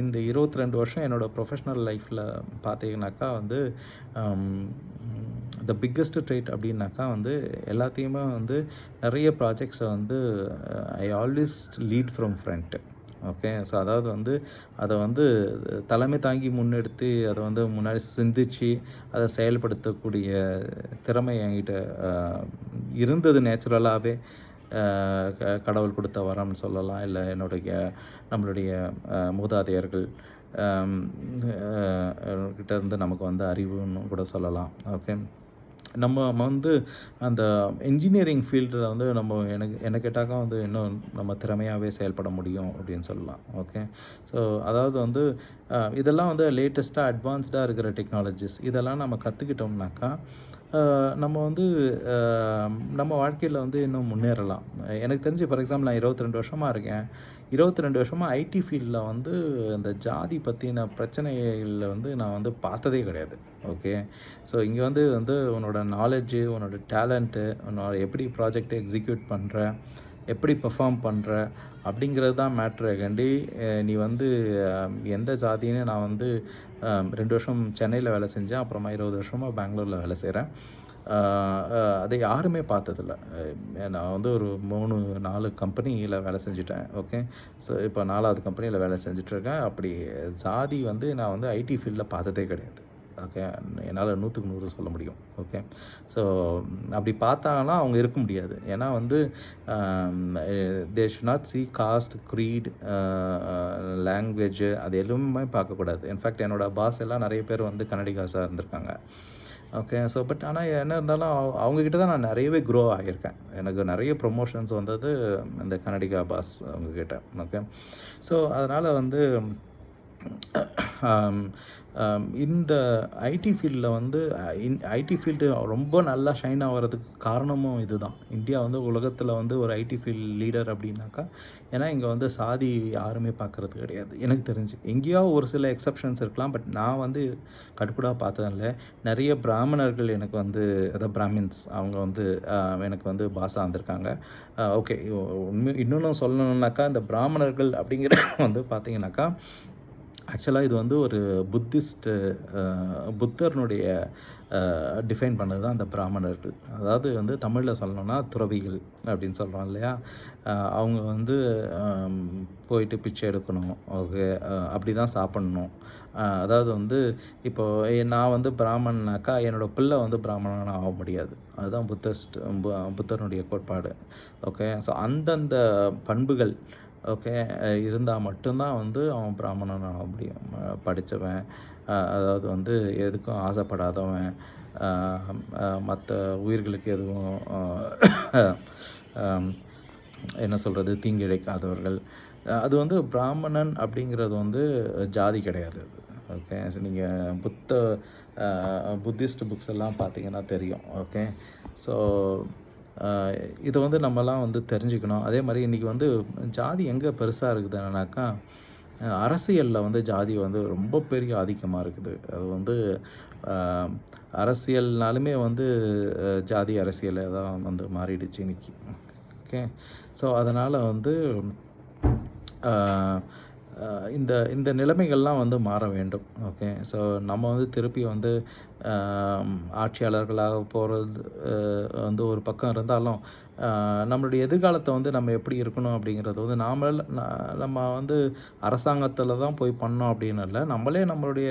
இந்த 22 வருஷம் என்னோடய ப்ரொஃபஷ்னல் லைஃப்பில் பார்த்தீங்கன்னாக்கா வந்து த பிக்கஸ்ட் ட்ரேட் அப்படின்னாக்கா வந்து எல்லாத்தையுமே வந்து நிறைய ப்ராஜெக்ட்ஸை வந்து I always lead from front. Okay, so அதாவது வந்து அதை வந்து தலைமை தாங்கி முன்னெடுத்து அதை வந்து முன்னாடி சிந்தித்து அதை செயல்படுத்தக்கூடிய திறமை என்கிட்ட இருந்தது. நேச்சுரலாகவே கடவுள் கொடுத்த வரம்னு சொல்லலாம். இல்லை நம்மளுடைய மூதாதையர்கள் கிட்ட இருந்து நமக்கு வந்து அறிவுன்னு கூட சொல்லலாம். ஓகே, நம்ம வந்து அந்த என்ஜினியரிங் ஃபீல்டில் வந்து என்ன கேட்டாக்கா வந்து இன்னும் நம்ம திறமையாகவே செயல்பட முடியும் அப்படின்னு சொல்லலாம். ஓகே, ஸோ அதாவது வந்து இதெல்லாம் வந்து லேட்டஸ்ட்டாக அட்வான்ஸ்டாக இருக்கிற டெக்னாலஜிஸ். இதெல்லாம் நம்ம கற்றுக்கிட்டோம்னாக்கா நம்ம வந்து நம்ம வாழ்க்கையில் வந்து இன்னும் முன்னேறலாம். எனக்கு தெரிஞ்சு ஃபார் எக்ஸாம்பிள் நான் 22 வருஷமாக இருக்கேன். 22 வருஷமாக ஐடி ஃபீல்டில் வந்து இந்த ஜாதி பற்றின பிரச்சனைகள் வந்து நான் வந்து பார்த்ததே கிடையாது. ஓகே, ஸோ இங்கே வந்து உன்னோட நாலேஜு, உன்னோட டேலண்ட்டு, உன்னோட எப்படி ப்ராஜெக்டை எக்ஸிக்யூட் பண்ணுற, எப்படி பெர்ஃபார்ம் பண்ணுற அப்படிங்கிறது தான் மேட்ரு. கண்டி நீ வந்து எந்த ஜாதின்னு நான் வந்து 2 வருஷம் சென்னையில் வேலை செஞ்சேன். அப்புறமா 20 வருஷமாக பெங்களூரில் வேலை செய்கிறேன். அதை யாருமே பார்த்ததில்ல. நான் வந்து ஒரு 3-4 கம்பெனியில் வேலை செஞ்சுட்டேன். ஓகே, ஸோ இப்போ 4வது கம்பெனியில் வேலை செஞ்சிட்ருக்கேன். அப்படி ஜாதி வந்து நான் வந்து ஐடி ஃபீல்டில் பார்த்ததே கிடையாது. ஓகே, என்னால் 100க்கு 100 சொல்ல முடியும். ஓகே, ஸோ அப்படி பார்த்தாங்கன்னா அவங்க இருக்க முடியாது. ஏன்னா வந்து they should not C cost, greet, language அது எதுவுமே பார்க்கக்கூடாது. இன்ஃபேக்ட் என்னோடய பாஸ் எல்லாம் நிறைய பேர் வந்து கன்னடிகாஸாக இருந்திருக்காங்க. ஓகே, ஸோ பட் ஆனால் என்ன இருந்தாலும் அவங்கக்கிட்ட தான் நான் நிறையவே க்ரோ ஆகியிருக்கேன். எனக்கு நிறைய ப்ரொமோஷன்ஸ் வந்தது இந்த கன்னடிகா பாஸ் அவங்கக்கிட்ட. ஓகே, ஸோ அதனால் வந்து இந்த ஐடி ஃபீல்டில் வந்து ஐடி ஃபீல்டு ரொம்ப நல்லா ஷைன் ஆகிறதுக்கு காரணமும் இதுதான். இந்தியா வந்து உலகத்தில் வந்து ஒரு ஐடி ஃபீல்ட் லீடர் அப்படின்னாக்கா, ஏன்னா இங்கே வந்து சாதி யாருமே பார்க்குறது கிடையாது எனக்கு தெரிஞ்சு. எங்கேயோ ஒரு சில எக்ஸப்ஷன்ஸ் இருக்கலாம், பட் நான் வந்து கடுக்கூடாக பார்த்ததில்ல. நிறைய பிராமணர்கள் எனக்கு வந்து, அதாவது பிராமின்ஸ், அவங்க வந்து எனக்கு வந்து பாஸாக இருந்திருக்காங்க. ஓகே, இன்னொன்று சொல்லணுன்னாக்கா இந்த பிராமணர்கள் அப்படிங்கிற வந்து பார்த்திங்கனாக்கா ஆக்சுவலாக இது வந்து ஒரு புத்திஸ்ட்டு புத்தர்னுடைய டிஃபைன் பண்ணது தான் அந்த பிராமணர்கள். அதாவது வந்து தமிழில் சொல்லணும்னா துறவிகள் அப்படின்னு சொல்கிறோம் இல்லையா? அவங்க வந்து அம், போயிட்டு பிச்சை எடுக்கணும். ஓகே. அப்படி தான் சாப்பிட்ணும். அதாவது வந்து இப்போ நான் வந்து பிராமணனாக்கா என்னோடய பிள்ளை வந்து பிராமணனா ஆக முடியாது. அதுதான் புத்தர்னுடைய கோட்பாடு. ஓகே. ஸோ அந்தந்த பண்புகள் ஓகே இருந்தால் மட்டும்தான் வந்து அவன் பிராமணன் ஆக முடியும். படித்தவன், அதாவது வந்து எதுக்கும் ஆசைப்படாதவன், மற்ற உயிர்களுக்கு எதுவும் ஆம், என்ன சொல்கிறது, தீங்கு இழைக்காதவர்கள். அது வந்து பிராமணன் அப்படிங்கிறது வந்து ஜாதி கிடையாது அது. ஓகே. ஸோ நீங்கள் புத்திஸ்ட் புக்ஸ் எல்லாம் பார்த்தீங்கன்னா தெரியும். ஓகே. ஸோ இதை வந்து நம்மலாம் வந்து தெரிஞ்சுக்கணும். அதே மாதிரி இன்றைக்கி வந்து ஜாதி எங்கே பெருசாக இருக்குதுன்னாக்கா, அரசியலில் வந்து ஜாதி வந்து ரொம்ப பெரிய ஆதிக்கமாக இருக்குது. அது வந்து அரசியல்னாலுமே வந்து ஜாதி அரசியல் தான் வந்து மாறிடுச்சு இன்றைக்கி. ஓகே. ஸோ அதனால் வந்து இந்த இந்த நிலைமைகள்லாம் வந்து மாற வேண்டும். ஓகே. ஸோ நம்ம வந்து திருப்பி வந்து ஆட்சியாளர்களாக போகிறது வந்து ஒரு பக்கம் இருந்தாலும், நம்மளுடைய எதிர்காலத்தை வந்து நம்ம எப்படி இருக்கணும் அப்படிங்கிறது வந்து நம்ம வந்து அரசாங்கத்தில் தான் போய் பண்ணோம் அப்படின்னு இல்லை. நம்மளே நம்மளுடைய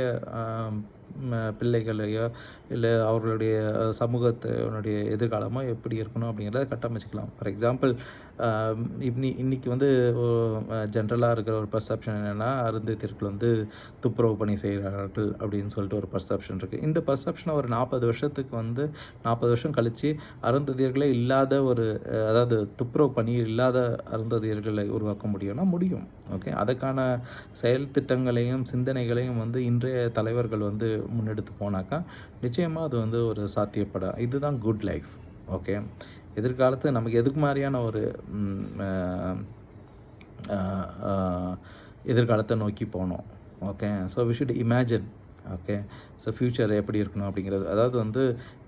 பிள்ளைகளையோ இல்லை அவர்களுடைய சமூகத்தினுடைய எதிர்காலமோ எப்படி இருக்கணும் அப்படிங்கிறத கட்டமைச்சிக்கலாம். ஃபார் எக்ஸாம்பிள், இன்றைக்கி வந்து ஜென்ரலாக இருக்கிற ஒரு பர்செப்ஷன் என்னென்னா, அருந்ததியர்கள் வந்து துப்புரவு பணி செய்கிறார்கள் அப்படின்னு சொல்லிட்டு ஒரு பர்செப்ஷன் இருக்குது. இந்த பர்செப்ஷனை ஒரு 40 வருஷம் கழித்து அருந்ததியர்களே இல்லாத ஒரு அதாவது துப்புரவு பணி இல்லாத அருந்ததியர்களை உருவாக்க முடியும்னா முடியும். ஓகே. அதுக்கான செயல் திட்டங்களையும் சிந்தனைகளையும் வந்து இன்றைய தலைவர்கள் வந்து முன்னெடுத்து போனாக்கா நிச்சயமாக அது வந்து ஒரு சாத்தியப்படும். இதுதான் குட் லைஃப். ஓகே. எதிர்காலத்து நமக்கு எதுக்கு மாதிரியான ஒரு எதிர்காலத்தை நோக்கி போனோம். Okay. So we should imagine. Okay. So future எப்படி இருக்கணும் அப்படிங்கிறது, அதாவது வந்து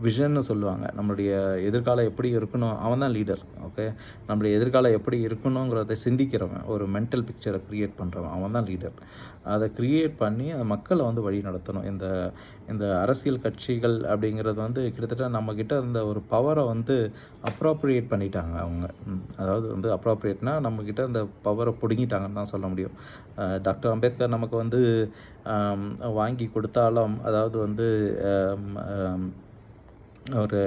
விஷன்னு சொல்லுவாங்க. நம்மளுடைய எதிர்காலம் எப்படி இருக்கணும், அவன் தான் லீடர். ஓகே. நம்மளுடைய எதிர்காலம் எப்படி இருக்கணுங்கிறத சிந்திக்கிறவன், ஒரு மென்டல் பிக்சரை க்ரியேட் பண்ணுறவன், அவன் தான் லீடர். அதை க்ரியேட் பண்ணி அந்த மக்களை வந்து வழி நடத்தணும். இந்த இந்த அரசியல் கட்சிகள் அப்படிங்கிறது வந்து கிட்டத்தட்ட நம்மக்கிட்ட இருந்த ஒரு பவரை வந்து அப்ராப்ரியேட் பண்ணிட்டாங்க அவங்க. அதாவது வந்து அப்ராப்ரியேட்னா நம்மக்கிட்ட இந்த பவரை பிடுங்கிட்டாங்கன்னு தான் சொல்ல முடியும். டாக்டர் அம்பேத்கர் நமக்கு வந்து வாங்கி கொடுத்தாலும், அதாவது வந்து ஒரு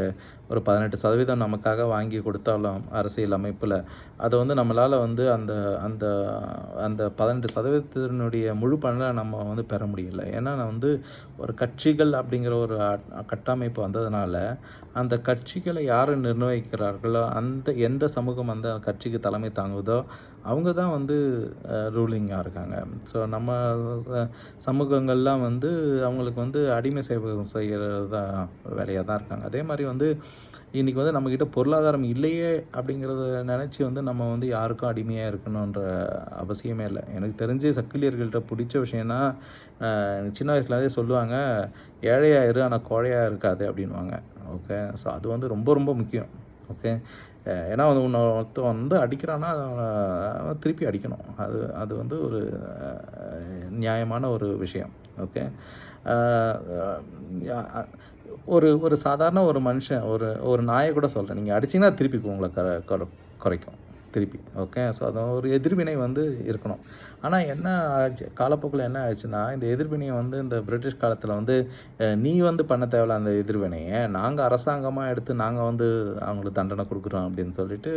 ஒரு 18% நமக்காக வாங்கி கொடுத்தாலும் அரசியல் அமைப்பில், அதை வந்து நம்மளால் வந்து அந்த அந்த அந்த 18% முழு பலனை நம்ம வந்து பெற முடியல. ஏன்னா வந்து ஒரு கட்சிகள் அப்படிங்கிற ஒரு கட்டமைப்பு வந்ததுனால, அந்த கட்சிகளை யார் நிர்ணயிக்கிறார்களோ, எந்த சமூகம் அந்த கட்சிக்கு தலைமை தாங்குதோ அவங்க தான் வந்து ரூலிங்காக இருக்காங்க. ஸோ நம்ம சமூகங்கள்லாம் வந்து அவங்களுக்கு வந்து அடிமை சேவகம் செய்கிறது தான் வேலையாக தான் இருக்காங்க. அதே மாதிரி வந்து இன்றைக்கி வந்து நம்மக்கிட்ட பொருளாதாரம் இல்லையே அப்படிங்கிறத நினச்சி வந்து நம்ம வந்து யாருக்கும் அடிமையாக இருக்கணுன்ற அவசியமே இல்லை. எனக்கு தெரிஞ்சு சக்கிலியர்கள்ட்ட பிடிச்ச விஷயம்னா, சின்ன வயசுலேருந்தே சொல்லுவாங்க, ஏழையாக இரு ஆனால் கோழையாக இருக்காது அப்படின்வாங்க. ஓகே. ஸோ அது வந்து ரொம்ப ரொம்ப முக்கியம். ஓகே. ஏன்னா வந்து ஒருத்தன் வந்து அடிக்கிறான்னா திருப்பி அடிக்கணும். அது வந்து ஒரு நியாயமான ஒரு விஷயம். ஓகே. ஒரு சாதாரண ஒரு மனுஷன், ஒரு நாயை கூட சொல்கிறேன், நீங்கள் அடிச்சிங்கன்னா திருப்பி உங்களை குறைக்கும் திருப்பி. ஓகே. ஸோ அது ஒரு எதிர்வினை வந்து இருக்கணும். ஆனால் என்ன ஆச்சு, காலப்போக்கில் என்ன ஆச்சுன்னா, இந்த எதிர்வினையை வந்து இந்த பிரிட்டிஷ் காலத்தில் வந்து நீ வந்து பண்ண தேவையில்ல அந்த எதிர்வினையை, நாங்கள் அரசாங்கமாக எடுத்து நாங்கள் வந்து அவங்களுக்கு தண்டனை கொடுக்குறோம் அப்படின்னு சொல்லிட்டு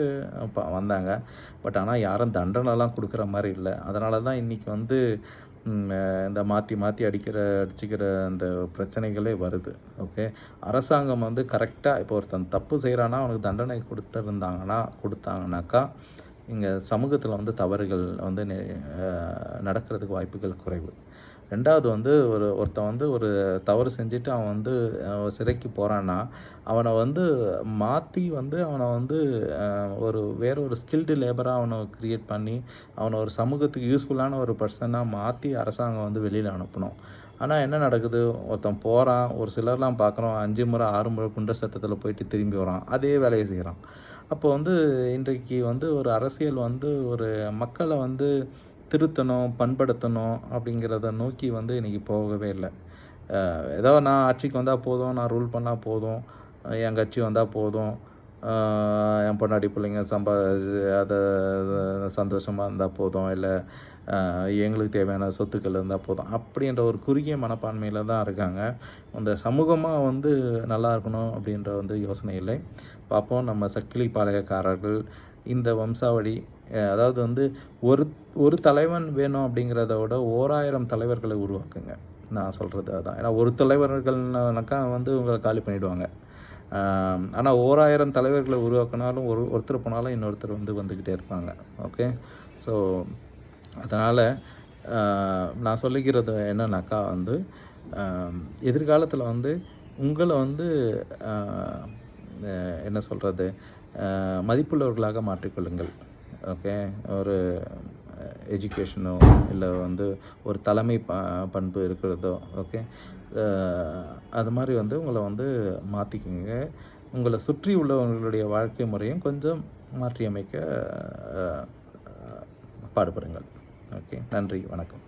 வந்தாங்க. பட் ஆனால் யாரும் தண்டனைலாம் கொடுக்குற மாதிரி இல்லை. அதனால தான் இன்றைக்கி வந்து இந்த மாற்றி அடிச்சுக்கிற அந்த பிரச்சனைகளே வருது. ஓகே. அரசாங்கம் வந்து கரெக்டாக இப்போ ஒருத்தன் தப்பு செய்கிறான்னா அவனுக்கு தண்டனை கொடுத்தாங்கனாக்கா இங்கே சமூகத்தில் வந்து தவறுகள் வந்து நடக்கிறதுக்கு வாய்ப்புகள் குறைவு. ரெண்டாவது வந்து ஒருத்தன் வந்து ஒரு தவறு செஞ்சுட்டு அவன் வந்து சிறைக்கு போகிறான்னா அவனை வந்து மாற்றி வந்து அவனை வந்து வேற ஒரு ஸ்கில்டு லேபராக அவனை க்ரியேட் பண்ணி அவனை ஒரு சமூகத்துக்கு யூஸ்ஃபுல்லான ஒரு பர்சனாக மாற்றி அரசாங்கம் வந்து வெளியில் அனுப்பணும். ஆனால் என்ன நடக்குது, ஒருத்தன் போகிறான், ஒரு சிலர்லாம் பார்க்குறோம் 5 முறை 6 முறை குண்டர் சட்டத்தில் போயிட்டு திரும்பி வரான், அதே வேலையை செய்கிறான். அப்போ வந்து இன்றைக்கு வந்து ஒரு அரசியல் வந்து ஒரு மக்களை வந்து திருத்தணும், பண்படுத்தணும் அப்படிங்கிறத நோக்கி வந்து இன்றைக்கி போகவே இல்லை. ஏதோ நான் ஆட்சிக்கு வந்தால் போதும், நான் ரூல் பண்ணால் போதும், என் கட்சி வந்தால் போதும், என் பொண்டாட்டி பிள்ளைங்க அதை சந்தோஷமாக இருந்தால் போதும், இல்லை எங்களுக்கு தேவையான சொத்துக்கள் இருந்தால் போதும் அப்படின்ற ஒரு குறுகிய மனப்பான்மையில் தான் இருக்காங்க. அந்த சமூகமாக வந்து நல்லா இருக்கணும் அப்படின்ற வந்து யோசனை இல்லை. பார்ப்போம் நம்ம சக்கிலி பாளையக்காரர்கள் இந்த வம்சாவளி அதாவது வந்து ஒரு தலைவன் வேணும் அப்படிங்கிறத விட 1000 தலைவர்களை உருவாக்குங்க. நான் சொல்கிறது அதான். ஏன்னா ஒரு தலைவர்கள்னாக்கா வந்து உங்களை காலி பண்ணிவிடுவாங்க. ஆனால் 1000 தலைவர்களை உருவாக்கினாலும் ஒருத்தர் போனாலும் இன்னொருத்தர் வந்து வந்துக்கிட்டே இருப்பாங்க. ஓகே. ஸோ அதனால் நான் சொல்லிக்கிறது என்னன்னாக்கா வந்து எதிர்காலத்தில் வந்து உங்களை வந்து என்ன சொல்கிறது, மதிப்புள்ளவர்களாக மாற்றிக்கொள்ளுங்கள். ஓகே. ஒரு எஜுகேஷனோ இல்லை வந்து ஒரு தலைமை பண்பு இருக்கிறதோ, ஓகே, அது மாதிரி வந்து உங்களை வந்து மாற்றிக்குங்க. உங்களை சுற்றி உள்ளவங்களுடைய வாழ்க்கை முறையும் கொஞ்சம் மாற்றியமைக்க பாடுபடுங்கள். ஓகே. நன்றி, வணக்கம்.